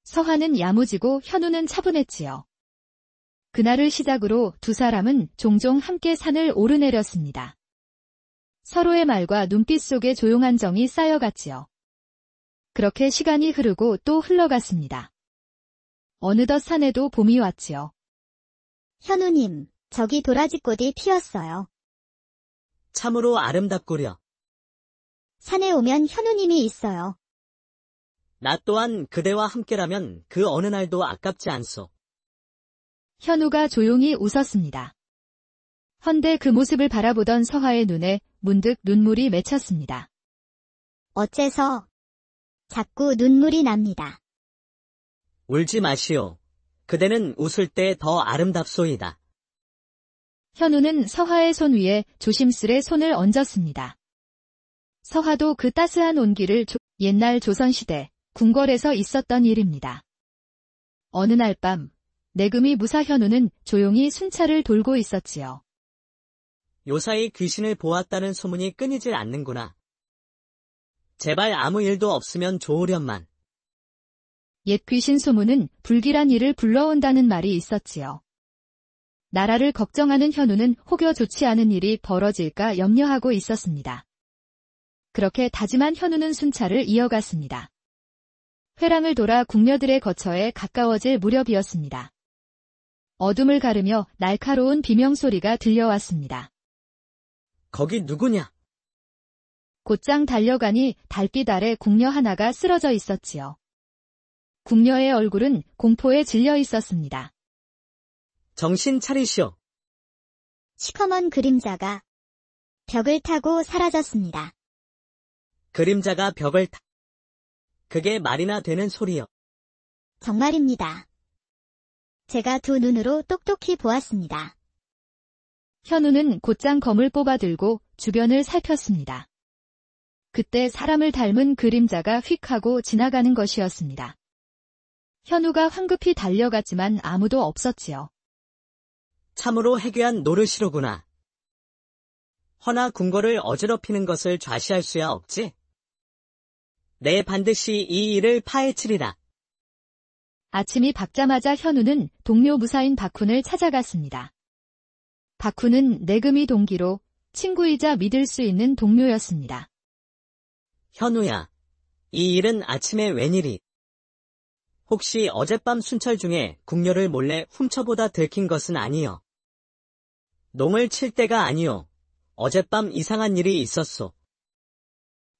서화는 야무지고 현우는 차분했지요. 그날을 시작으로 두 사람은 종종 함께 산을 오르내렸습니다. 서로의 말과 눈빛 속에 조용한 정이 쌓여갔지요. 그렇게 시간이 흐르고 또 흘러갔습니다. 어느덧 산에도 봄이 왔지요. 현우님, 저기 도라지꽃이 피었어요. 참으로 아름답구려. 산에 오면 현우님이 있어요. 나 또한 그대와 함께라면 그 어느 날도 아깝지 않소. 현우가 조용히 웃었습니다. 헌데 그 모습을 바라보던 서화의 눈에 문득 눈물이 맺혔습니다. 어째서 자꾸 눈물이 납니다. 울지 마시오. 그대는 웃을 때 더 아름답소이다. 현우는 서화의 손 위에 조심스레 손을 얹었습니다. 서화도 그 따스한 온기를 옛날 조선시대 궁궐에서 있었던 일입니다. 어느 날 밤 내금이 무사 현우는 조용히 순찰을 돌고 있었지요. 요사이 귀신을 보았다는 소문이 끊이질 않는구나. 제발 아무 일도 없으면 좋으련만. 옛 귀신 소문은 불길한 일을 불러온다는 말이 있었지요. 나라를 걱정하는 현우는 혹여 좋지 않은 일이 벌어질까 염려하고 있었습니다. 그렇게 다짐한 현우는 순찰을 이어갔습니다. 회랑을 돌아 궁녀들의 거처에 가까워질 무렵이었습니다. 어둠을 가르며 날카로운 비명소리가 들려왔습니다. 거기 누구냐? 곧장 달려가니 달빛 아래 궁녀 하나가 쓰러져 있었지요. 궁녀의 얼굴은 공포에 질려 있었습니다. 정신 차리시오. 시커먼 그림자가 벽을 타고 사라졌습니다. 그림자가 벽을 타. 그게 말이나 되는 소리여. 정말입니다. 제가 두 눈으로 똑똑히 보았습니다. 현우는 곧장 검을 뽑아들고 주변을 살폈습니다. 그때 사람을 닮은 그림자가 휙 하고 지나가는 것이었습니다. 현우가 황급히 달려갔지만 아무도 없었지요. 참으로 해괴한 노릇이로구나. 허나 궁궐을 어지럽히는 것을 좌시할 수야 없지? 내 반드시 이 일을 파헤치리라. 아침이 밝자마자 현우는 동료 무사인 박훈을 찾아갔습니다. 박훈은 내금이 동기로 친구이자 믿을 수 있는 동료였습니다. 현우야, 이 일은 아침에 웬일이? 혹시 어젯밤 순찰 중에 궁녀를 몰래 훔쳐보다 들킨 것은 아니여? 농을 칠 때가 아니오. 어젯밤 이상한 일이 있었소.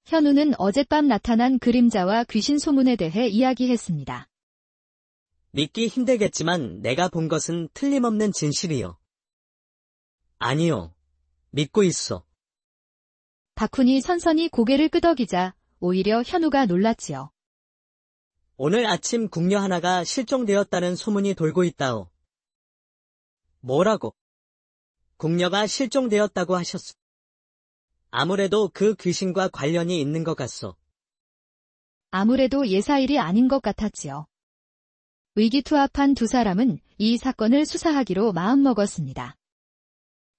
현우는 어젯밤 나타난 그림자와 귀신 소문에 대해 이야기했습니다. 믿기 힘들겠지만 내가 본 것은 틀림없는 진실이요. 아니요. 믿고 있소. 박훈이 선선히 고개를 끄덕이자 오히려 현우가 놀랐지요. 오늘 아침 궁녀 하나가 실종되었다는 소문이 돌고 있다오. 뭐라고? 궁녀가 실종되었다고 하셨소. 아무래도 그 귀신과 관련이 있는 것 같소. 아무래도 예사일이 아닌 것 같았지요. 의기투합한 두 사람은 이 사건을 수사하기로 마음먹었습니다.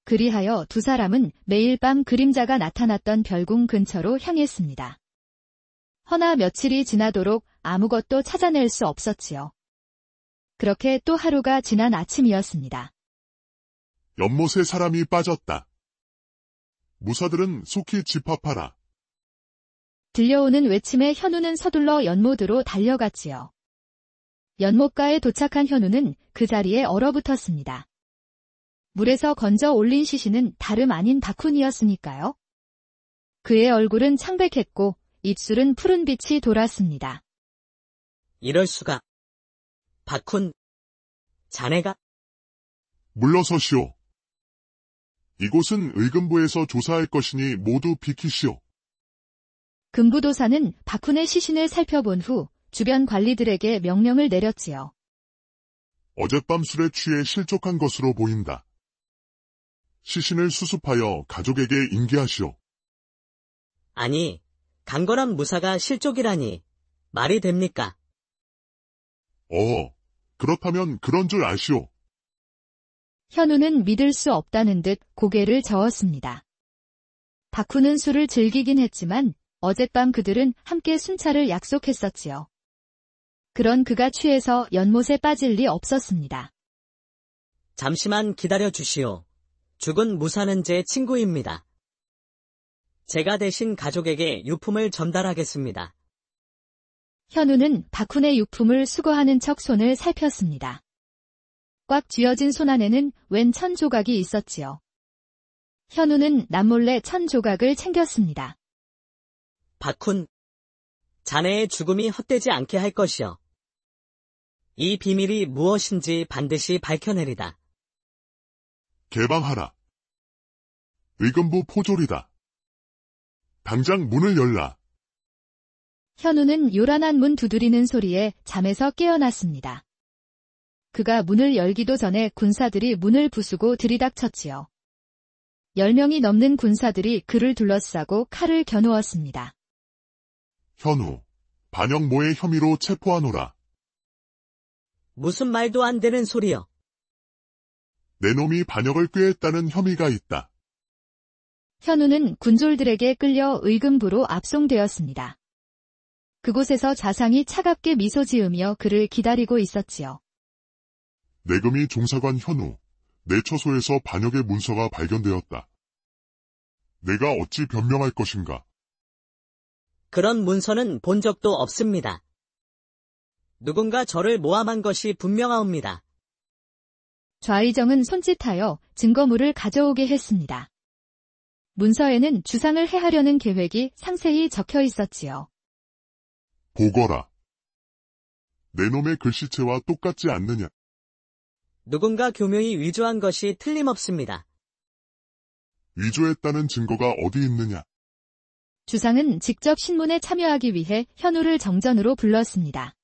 그리하여 두 사람은 매일 밤 그림자가 나타났던 별궁 근처로 향했습니다. 허나 며칠이 지나도록 아무것도 찾아낼 수 없었지요. 그렇게 또 하루가 지난 아침이었습니다. 연못에 사람이 빠졌다. 무사들은 속히 집합하라. 들려오는 외침에 현우는 서둘러 연못으로 달려갔지요. 연못가에 도착한 현우는 그 자리에 얼어붙었습니다. 물에서 건져 올린 시신은 다름 아닌 박훈이었으니까요. 그의 얼굴은 창백했고 입술은 푸른 빛이 돌았습니다. 이럴 수가. 박훈, 자네가? 물러서시오. 이곳은 의금부에서 조사할 것이니 모두 비키시오. 금부도사는 박훈의 시신을 살펴본 후 주변 관리들에게 명령을 내렸지요. 어젯밤 술에 취해 실족한 것으로 보인다. 시신을 수습하여 가족에게 인계하시오. 아니, 강건한 무사가 실족이라니. 말이 됩니까? 그렇다면 그런 줄 아시오. 현우는 믿을 수 없다는 듯 고개를 저었습니다. 박훈은 술을 즐기긴 했지만 어젯밤 그들은 함께 순찰을 약속했었지요. 그런 그가 취해서 연못에 빠질 리 없었습니다. 잠시만 기다려 주시오. 죽은 무사는 제 친구입니다. 제가 대신 가족에게 유품을 전달하겠습니다. 현우는 박훈의 유품을 수거하는 척 손을 살폈습니다. 꽉 쥐어진 손 안에는 웬 1,000조각이 있었지요. 현우는 남몰래 1,000조각을 챙겼습니다. 박훈, 자네의 죽음이 헛되지 않게 할 것이오. 이 비밀이 무엇인지 반드시 밝혀내리다. 개방하라. 의금부 포졸이다. 당장 문을 열라. 현우는 요란한 문 두드리는 소리에 잠에서 깨어났습니다. 그가 문을 열기도 전에 군사들이 문을 부수고 들이닥쳤지요. 10명이 넘는 군사들이 그를 둘러싸고 칼을 겨누었습니다. 현우, 반역모의 혐의로 체포하노라. 무슨 말도 안 되는 소리여. 내 놈이 반역을 꾀했다는 혐의가 있다. 현우는 군졸들에게 끌려 의금부로 압송되었습니다. 그곳에서 좌상이 차갑게 미소 지으며 그를 기다리고 있었지요. 내금이 종사관 현우, 내 처소에서 반역의 문서가 발견되었다. 내가 어찌 변명할 것인가? 그런 문서는 본 적도 없습니다. 누군가 저를 모함한 것이 분명하옵니다. 좌의정은 손짓하여 증거물을 가져오게 했습니다. 문서에는 주상을 해하려는 계획이 상세히 적혀 있었지요. 보거라. 내 놈의 글씨체와 똑같지 않느냐? 누군가 교묘히 위조한 것이 틀림없습니다. 위조했다는 증거가 어디 있느냐? 주상은 직접 신문에 참여하기 위해 현우를 정전으로 불렀습니다.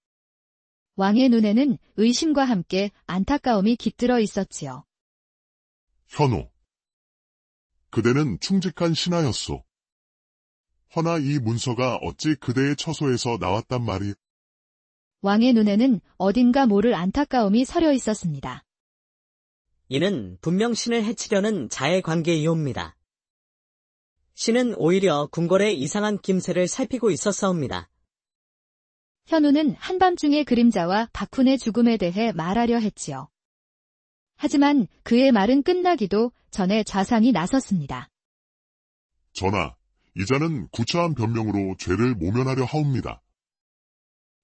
왕의 눈에는 의심과 함께 안타까움이 깃들어 있었지요. 현우. 그대는 충직한 신하였소. 허나 이 문서가 어찌 그대의 처소에서 나왔단 말이? 왕의 눈에는 어딘가 모를 안타까움이 서려 있었습니다. 이는 분명 신을 해치려는 자의 관계이옵니다. 신은 오히려 궁궐의 이상한 김새를 살피고 있었사옵니다. 현우는 한밤중의 그림자와 박훈의 죽음에 대해 말하려 했지요. 하지만 그의 말은 끝나기도 전에 좌상이 나섰습니다. 전하, 이자는 구차한 변명으로 죄를 모면하려 하옵니다.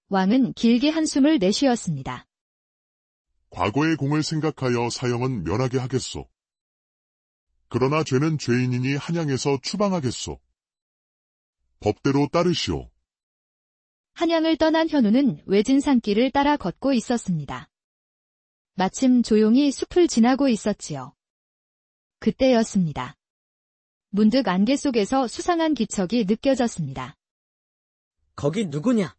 왕은 길게 한숨을 내쉬었습니다. 과거의 공을 생각하여 사형은 면하게 하겠소. 그러나 죄는 죄인이니 한양에서 추방하겠소. 법대로 따르시오. 한양을 떠난 현우는 외진 산길을 따라 걷고 있었습니다. 마침 조용히 숲을 지나고 있었지요. 그때였습니다. 문득 안개 속에서 수상한 기척이 느껴졌습니다. 거기 누구냐?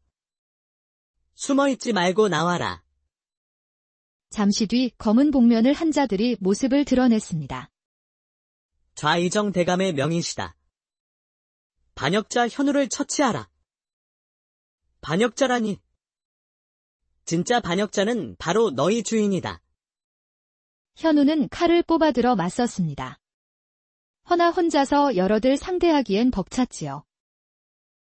숨어있지 말고 나와라. 잠시 뒤 검은 복면을 한 자들이 모습을 드러냈습니다. 좌의정 대감의 명이시다. 반역자 현우를 처치하라. 반역자라니. 진짜 반역자는 바로 너희 주인이다. 현우는 칼을 뽑아들어 맞섰습니다. 허나 혼자서 여러들 상대하기엔 벅찼지요.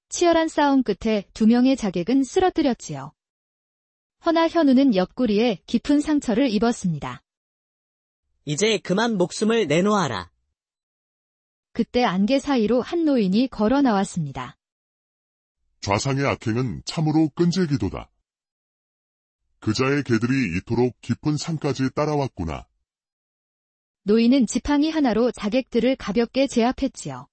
치열한 싸움 끝에 2명의 자객은 쓰러뜨렸지요. 허나 현우는 옆구리에 깊은 상처를 입었습니다. 이제 그만 목숨을 내놓아라. 그때 안개 사이로 한 노인이 걸어 나왔습니다. 좌상의 악행은 참으로 끈질기도다. 그자의 개들이 이토록 깊은 산까지 따라왔구나. 노인은 지팡이 하나로 자객들을 가볍게 제압했지요.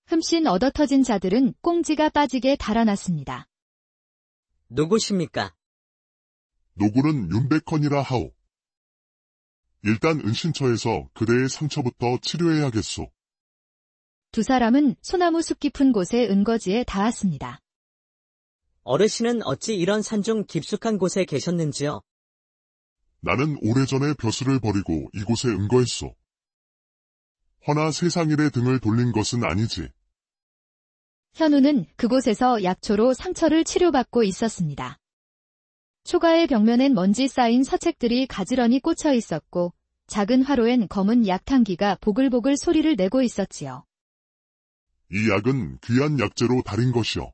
흠씬 얻어터진 자들은 꽁지가 빠지게 달아났습니다. 누구십니까? 노구는 윤백헌이라 하오. 일단 은신처에서 그대의 상처부터 치료해야겠소. 2 사람은 소나무 숲 깊은 곳의 은거지에 닿았습니다. 어르신은 어찌 이런 산중 깊숙한 곳에 계셨는지요? 나는 오래전에 벼슬을 버리고 이곳에 은거했소. 허나 세상 일에 등을 돌린 것은 아니지. 현우는 그곳에서 약초로 상처를 치료받고 있었습니다. 초가의 벽면엔 먼지 쌓인 서책들이 가지런히 꽂혀 있었고 작은 화로엔 검은 약탕기가 보글보글 소리를 내고 있었지요. 이 약은 귀한 약재로 달인 것이오.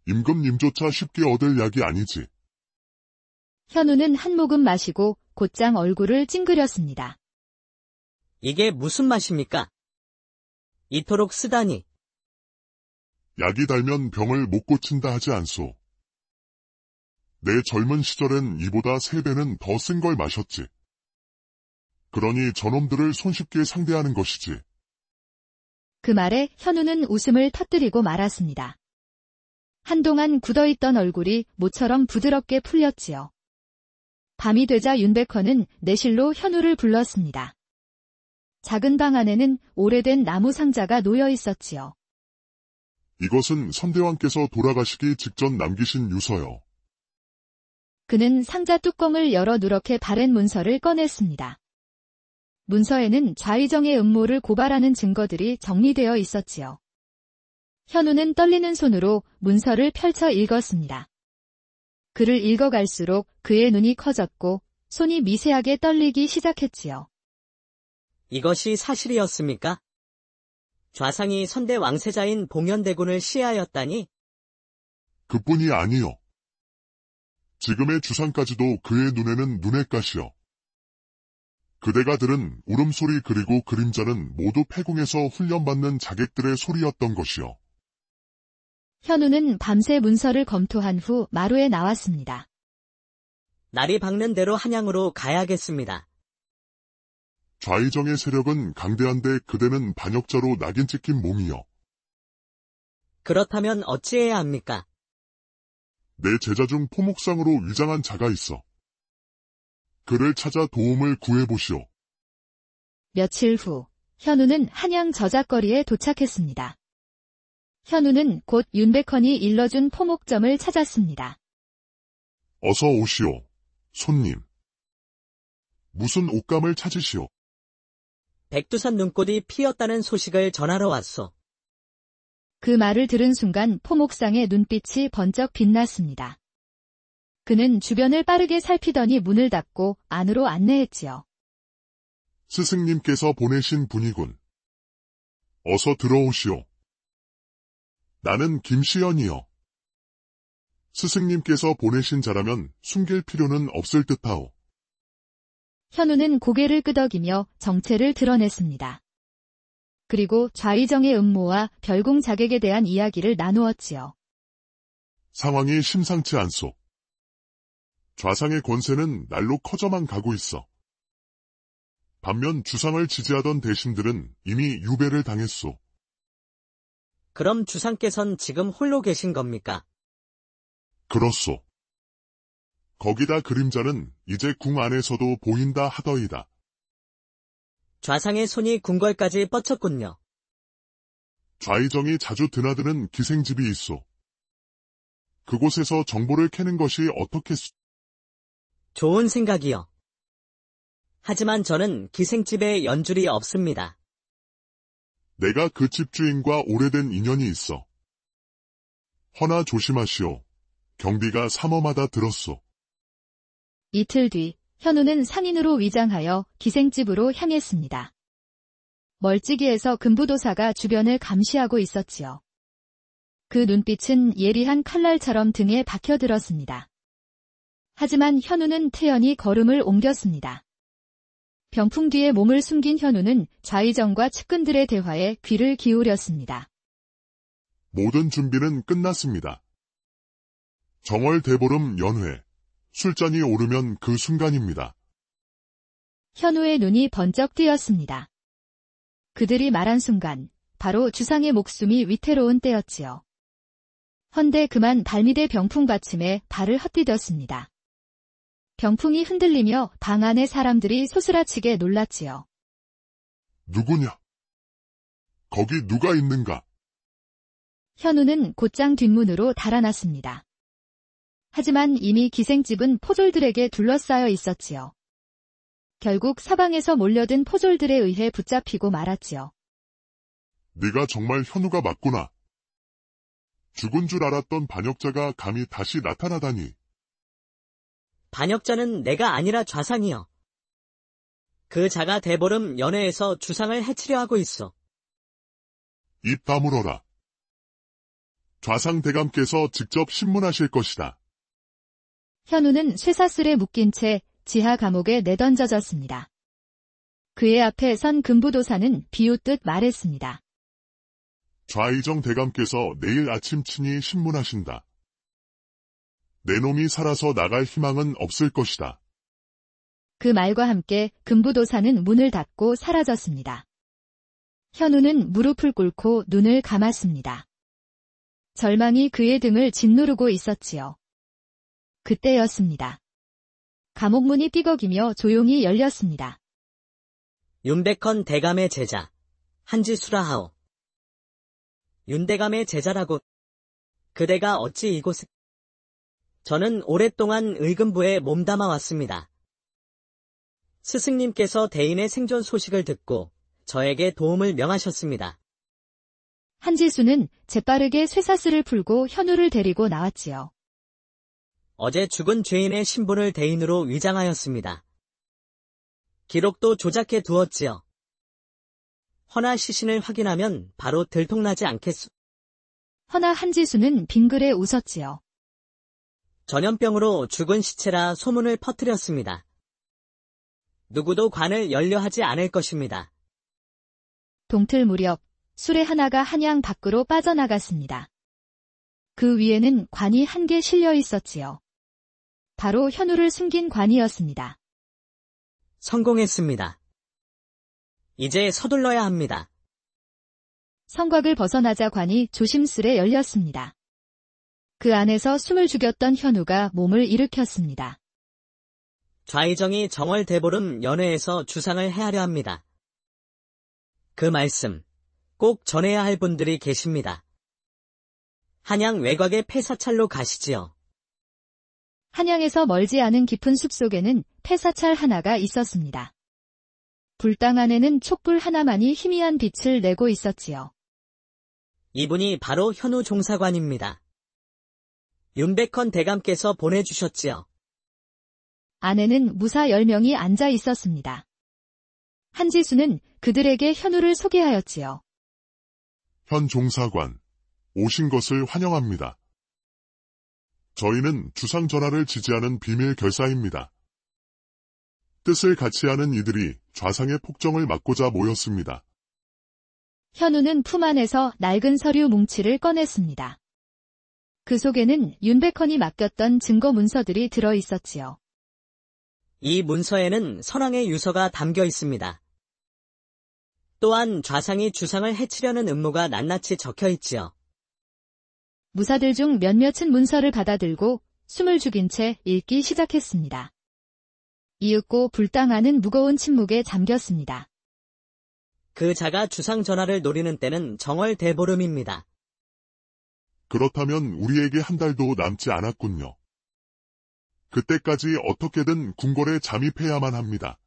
임금님조차 쉽게 얻을 약이 아니지. 현우는 한 모금 마시고 곧장 얼굴을 찡그렸습니다. 이게 무슨 맛입니까? 이토록 쓰다니. 약이 달면 병을 못 고친다 하지 않소. 내 젊은 시절엔 이보다 3배는 더 쓴 걸 마셨지. 그러니 저놈들을 손쉽게 상대하는 것이지. 그 말에 현우는 웃음을 터뜨리고 말았습니다. 한동안 굳어있던 얼굴이 모처럼 부드럽게 풀렸지요. 밤이 되자 윤백헌은 내실로 현우를 불렀습니다. 작은 방 안에는 오래된 나무 상자가 놓여 있었지요. 이것은 선대왕께서 돌아가시기 직전 남기신 유서요. 그는 상자 뚜껑을 열어 누렇게 바랜 문서를 꺼냈습니다. 문서에는 좌의정의 음모를 고발하는 증거들이 정리되어 있었지요. 현우는 떨리는 손으로 문서를 펼쳐 읽었습니다. 글을 읽어갈수록 그의 눈이 커졌고 손이 미세하게 떨리기 시작했지요. 이것이 사실이었습니까? 좌상이 선대 왕세자인 봉현대군을 시하였다니? 그뿐이 아니요. 지금의 주상까지도 그의 눈에는 눈의 가시요. 그대가 들은 울음소리 그리고 그림자는 모두 패궁에서 훈련받는 자객들의 소리였던 것이요. 현우는 밤새 문서를 검토한 후 마루에 나왔습니다. 날이 밝는 대로 한양으로 가야겠습니다. 좌의정의 세력은 강대한데 그대는 반역자로 낙인 찍힌 몸이요. 그렇다면 어찌해야 합니까? 내 제자 중 포목상으로 위장한 자가 있어. 그를 찾아 도움을 구해보시오. 며칠 후 현우는 한양 저작거리에 도착했습니다. 현우는 곧 윤백헌이 일러준 포목점을 찾았습니다. 어서 오시오, 손님. 무슨 옷감을 찾으시오? 백두산 눈꽃이 피었다는 소식을 전하러 왔소. 그 말을 들은 순간 포목상의 눈빛이 번쩍 빛났습니다. 그는 주변을 빠르게 살피더니 문을 닫고 안으로 안내했지요. 스승님께서 보내신 분이군. 어서 들어오시오. 나는 김시연이요. 스승님께서 보내신 자라면 숨길 필요는 없을 듯하오. 현우는 고개를 끄덕이며 정체를 드러냈습니다. 그리고 좌의정의 음모와 별궁 자객에 대한 이야기를 나누었지요. 상황이 심상치 않소. 좌상의 권세는 날로 커져만 가고 있어. 반면 주상을 지지하던 대신들은 이미 유배를 당했소. 그럼 주상께선 지금 홀로 계신 겁니까? 그렇소. 거기다 그림자는 이제 궁 안에서도 보인다 하더이다. 좌상의 손이 궁궐까지 뻗쳤군요. 좌의정이 자주 드나드는 기생집이 있소. 그곳에서 정보를 캐는 것이 어떻겠소? 좋은 생각이요. 하지만 저는 기생집에 연줄이 없습니다. 내가 그 집주인과 오래된 인연이 있어. 허나 조심하시오. 경비가 삼엄하다 들었소. 이틀 뒤 현우는 상인으로 위장하여 기생집으로 향했습니다. 멀찍이에서 금부도사가 주변을 감시하고 있었지요. 그 눈빛은 예리한 칼날처럼 등에 박혀들었습니다. 하지만 현우는 태연히 걸음을 옮겼습니다. 병풍 뒤에 몸을 숨긴 현우는 좌의정과 측근들의 대화에 귀를 기울였습니다. 모든 준비는 끝났습니다. 정월 대보름 연회, 술잔이 오르면 그 순간입니다. 현우의 눈이 번쩍 뜨였습니다. 그들이 말한 순간 바로 주상의 목숨이 위태로운 때였지요. 헌데 그만 발밑의 병풍 받침에 발을 헛디뎠습니다. 병풍이 흔들리며 방 안의 사람들이 소스라치게 놀랐지요. 누구냐? 거기 누가 있는가? 현우는 곧장 뒷문으로 달아났습니다. 하지만 이미 기생집은 포졸들에게 둘러싸여 있었지요. 결국 사방에서 몰려든 포졸들에 의해 붙잡히고 말았지요. 네가 정말 현우가 맞구나. 죽은 줄 알았던 반역자가 감히 다시 나타나다니. 반역자는 내가 아니라 좌상이요. 그 자가 대보름 연회에서 주상을 해치려 하고 있어. 입 다물어라. 좌상대감께서 직접 신문하실 것이다. 현우는 쇠사슬에 묶인 채 지하 감옥에 내던져졌습니다. 그의 앞에 선 금부도사는 비웃듯 말했습니다. 좌의정 대감께서 내일 아침 친히 신문하신다. 내 놈이 살아서 나갈 희망은 없을 것이다. 그 말과 함께 금부도사는 문을 닫고 사라졌습니다. 현우는 무릎을 꿇고 눈을 감았습니다. 절망이 그의 등을 짓누르고 있었지요. 그때였습니다. 감옥문이 삐걱이며 조용히 열렸습니다. 윤백헌 대감의 제자, 한지수라하오. 윤대감의 제자라고. 그대가 어찌 이곳에? 저는 오랫동안 의금부에 몸담아 왔습니다. 스승님께서 대인의 생존 소식을 듣고 저에게 도움을 명하셨습니다. 한지수는 재빠르게 쇠사슬을 풀고 현우를 데리고 나왔지요. 어제 죽은 죄인의 신분을 대인으로 위장하였습니다. 기록도 조작해 두었지요. 허나 시신을 확인하면 바로 들통나지 않겠소. 허나 한지수는 빙그레 웃었지요. 전염병으로 죽은 시체라 소문을 퍼뜨렸습니다. 누구도 관을 열려하지 않을 것입니다. 동틀 무렵 수레 하나가 한양 밖으로 빠져나갔습니다. 그 위에는 관이 한 개 실려 있었지요. 바로 현우를 숨긴 관이었습니다. 성공했습니다. 이제 서둘러야 합니다. 성곽을 벗어나자 관이 조심스레 열렸습니다. 그 안에서 숨을 죽였던 현우가 몸을 일으켰습니다. 좌의정이 정월 대보름 연회에서 주상을 해하려 합니다. 그 말씀 꼭 전해야 할 분들이 계십니다. 한양 외곽의 폐사찰로 가시지요. 한양에서 멀지 않은 깊은 숲속에는 폐사찰 하나가 있었습니다. 불당 안에는 촛불 하나만이 희미한 빛을 내고 있었지요. 이분이 바로 현우 종사관입니다. 윤백헌 대감께서 보내주셨지요. 안에는 무사 10명이 앉아 있었습니다. 한지수는 그들에게 현우를 소개하였지요. 현 종사관, 오신 것을 환영합니다. 저희는 주상 전하를 지지하는 비밀 결사입니다. 뜻을 같이 하는 이들이 좌상의 폭정을 막고자 모였습니다. 현우는 품 안에서 낡은 서류 뭉치를 꺼냈습니다. 그 속에는 윤백헌이 맡겼던 증거 문서들이 들어 있었지요. 이 문서에는 선왕의 유서가 담겨 있습니다. 또한 좌상이 주상을 해치려는 음모가 낱낱이 적혀 있지요. 무사들 중 몇몇은 문서를 받아들고 숨을 죽인 채 읽기 시작했습니다. 이윽고 불당하는 무거운 침묵에 잠겼습니다. 그 자가 주상 전하를 노리는 때는 정월 대보름입니다. 그렇다면 우리에게 한 달도 남지 않았군요. 그때까지 어떻게든 궁궐에 잠입해야만 합니다.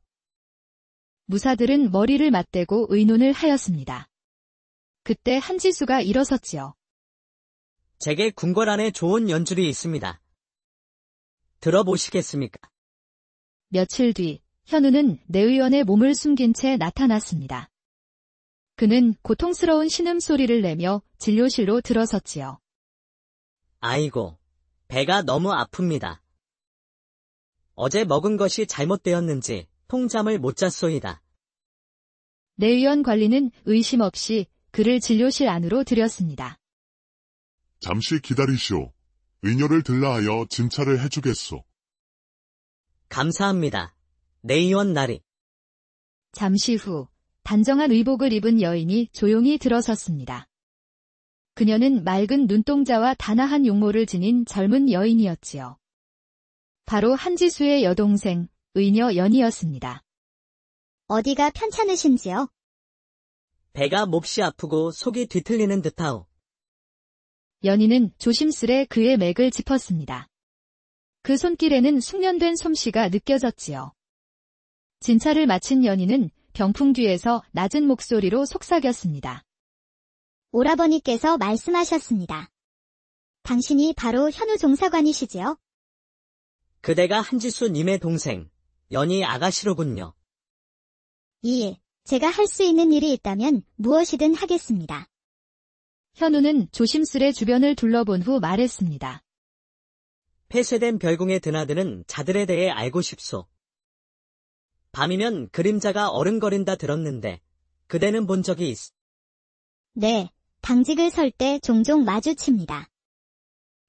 무사들은 머리를 맞대고 의논을 하였습니다. 그때 한지수가 일어섰지요. 제게 궁궐 안에 좋은 연줄이 있습니다. 들어보시겠습니까? 며칠 뒤 현우는 내의원의 몸을 숨긴 채 나타났습니다. 그는 고통스러운 신음소리를 내며 진료실로 들어섰지요. 아이고, 배가 너무 아픕니다. 어제 먹은 것이 잘못되었는지 통잠을 못 잤소이다. 내의원 관리는 의심 없이 그를 진료실 안으로 들였습니다. 잠시 기다리시오. 의녀를 들라하여 진찰을 해주겠소. 감사합니다. 내의원 나리. 잠시 후 단정한 의복을 입은 여인이 조용히 들어섰습니다. 그녀는 맑은 눈동자와 단아한 용모를 지닌 젊은 여인이었지요. 바로 한지수의 여동생, 의녀 연이었습니다. 어디가 편찮으신지요? 배가 몹시 아프고 속이 뒤틀리는 듯하오. 연희는 조심스레 그의 맥을 짚었습니다. 그 손길에는 숙련된 솜씨가 느껴졌지요. 진찰을 마친 연희는 병풍 뒤에서 낮은 목소리로 속삭였습니다. 오라버니께서 말씀하셨습니다. 당신이 바로 현우 종사관이시지요? 그대가 한지수님의 동생, 연희 아가씨로군요. 예, 제가 할 수 있는 일이 있다면 무엇이든 하겠습니다. 현우는 조심스레 주변을 둘러본 후 말했습니다. 폐쇄된 별궁에 드나드는 자들에 대해 알고 싶소. 밤이면 그림자가 어른거린다 들었는데 그대는 본 적이 있어? 네, 당직을 설 때 종종 마주칩니다.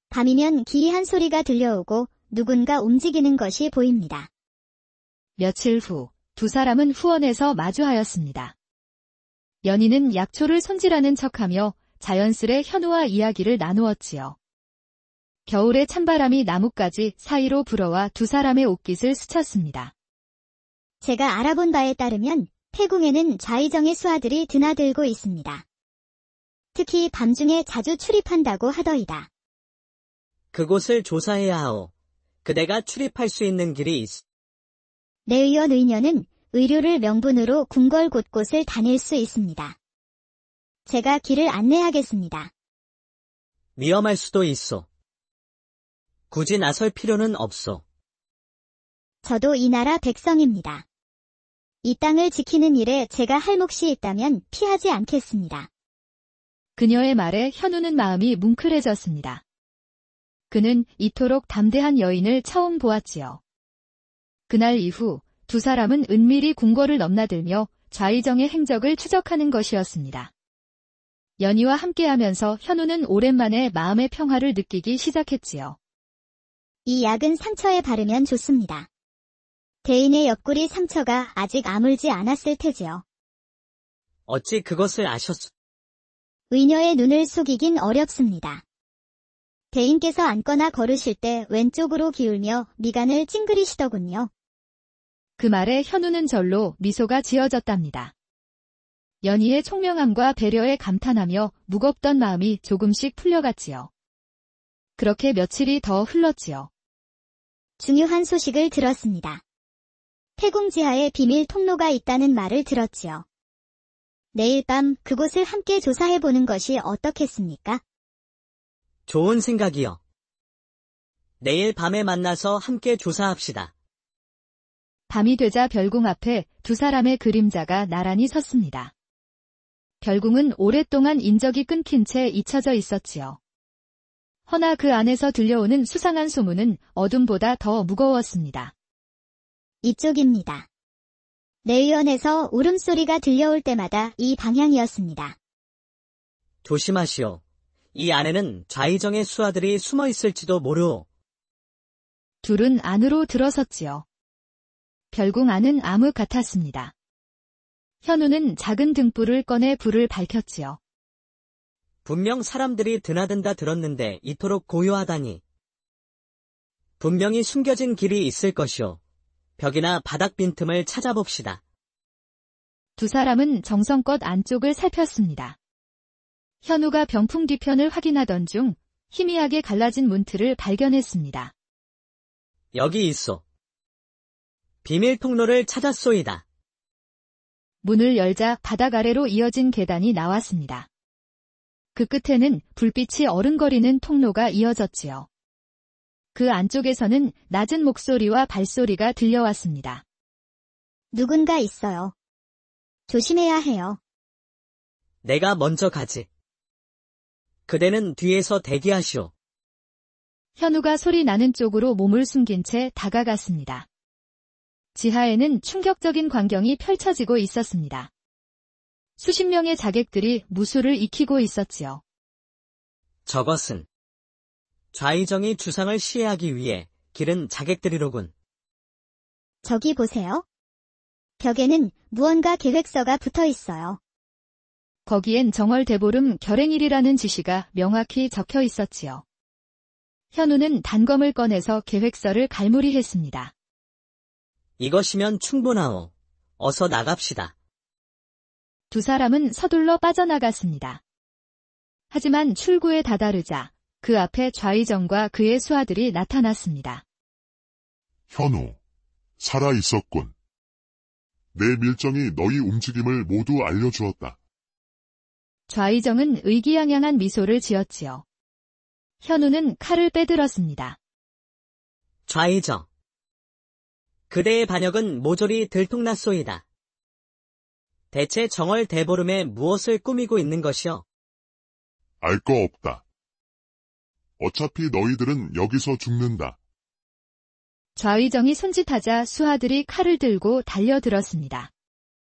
밤이면 기이한 소리가 들려오고 누군가 움직이는 것이 보입니다. 며칠 후 두 사람은 후원에서 마주하였습니다. 연희는 약초를 손질하는 척하며 자연스레 현우와 이야기를 나누었지요. 겨울에 찬바람이 나뭇가지 사이로 불어와 두 사람의 옷깃을 스쳤습니다. 제가 알아본 바에 따르면 태궁에는 좌의정의 수하들이 드나들고 있습니다. 특히 밤중에 자주 출입한다고 하더이다. 그곳을 조사해야 하오. 그대가 출입할 수 있는 길이 있어. 내의원 의녀는 의료를 명분으로 궁궐 곳곳을 다닐 수 있습니다. 제가 길을 안내하겠습니다. 위험할 수도 있어. 굳이 나설 필요는 없어. 저도 이 나라 백성입니다. 이 땅을 지키는 일에 제가 할 몫이 있다면 피하지 않겠습니다. 그녀의 말에 현우는 마음이 뭉클해졌습니다. 그는 이토록 담대한 여인을 처음 보았지요. 그날 이후 두 사람은 은밀히 궁궐을 넘나들며 좌의정의 행적을 추적하는 것이었습니다. 연희와 함께하면서 현우는 오랜만에 마음의 평화를 느끼기 시작했지요. 이 약은 상처에 바르면 좋습니다. 대인의 옆구리 상처가 아직 아물지 않았을 테지요. 어찌 그것을 아셨소? 의녀의 눈을 속이긴 어렵습니다. 대인께서 앉거나 걸으실 때 왼쪽으로 기울며 미간을 찡그리시더군요. 그 말에 현우는 절로 미소가 지어졌답니다. 연희의 총명함과 배려에 감탄하며 무겁던 마음이 조금씩 풀려갔지요. 그렇게 며칠이 더 흘렀지요. 중요한 소식을 들었습니다. 태궁 지하에 비밀 통로가 있다는 말을 들었지요. 내일 밤 그곳을 함께 조사해보는 것이 어떻겠습니까? 좋은 생각이요. 내일 밤에 만나서 함께 조사합시다. 밤이 되자 별궁 앞에 두 사람의 그림자가 나란히 섰습니다. 별궁은 오랫동안 인적이 끊긴 채 잊혀져 있었지요. 허나 그 안에서 들려오는 수상한 소문은 어둠보다 더 무거웠습니다. 이쪽입니다. 내의원에서 울음소리가 들려올 때마다 이 방향이었습니다. 조심하시오. 이 안에는 좌의정의 수하들이 숨어 있을지도 모르오. 둘은 안으로 들어섰지요. 별궁 안은 암흑 같았습니다. 현우는 작은 등불을 꺼내 불을 밝혔지요. 분명 사람들이 드나든다 들었는데 이토록 고요하다니. 분명히 숨겨진 길이 있을 것이오. 벽이나 바닥 빈틈을 찾아봅시다. 두 사람은 정성껏 안쪽을 살폈습니다. 현우가 병풍 뒤편을 확인하던 중 희미하게 갈라진 문틀을 발견했습니다. 여기 있소. 비밀 통로를 찾았소이다. 문을 열자 바닥 아래로 이어진 계단이 나왔습니다. 그 끝에는 불빛이 어른거리는 통로가 이어졌지요. 그 안쪽에서는 낮은 목소리와 발소리가 들려왔습니다. 누군가 있어요. 조심해야 해요. 내가 먼저 가지. 그대는 뒤에서 대기하시오. 현우가 소리 나는 쪽으로 몸을 숨긴 채 다가갔습니다. 지하에는 충격적인 광경이 펼쳐지고 있었습니다. 수십 명의 자객들이 무술을 익히고 있었지요. 저것은 좌의정이 주상을 시해하기 위해 기른 자객들이로군. 저기 보세요. 벽에는 무언가 계획서가 붙어 있어요. 거기엔 정월대보름 결행일이라는 지시가 명확히 적혀 있었지요. 현우는 단검을 꺼내서 계획서를 갈무리했습니다. 이것이면 충분하오. 어서 나갑시다. 두 사람은 서둘러 빠져나갔습니다. 하지만 출구에 다다르자 그 앞에 좌의정과 그의 수하들이 나타났습니다. 현우, 살아있었군. 내 밀정이 너희 움직임을 모두 알려주었다. 좌의정은 의기양양한 미소를 지었지요. 현우는 칼을 빼들었습니다. 좌의정. 그대의 반역은 모조리 들통났소이다. 대체 정월 대보름에 무엇을 꾸미고 있는 것이오? 알 거 없다. 어차피 너희들은 여기서 죽는다. 좌의정이 손짓하자 수하들이 칼을 들고 달려들었습니다.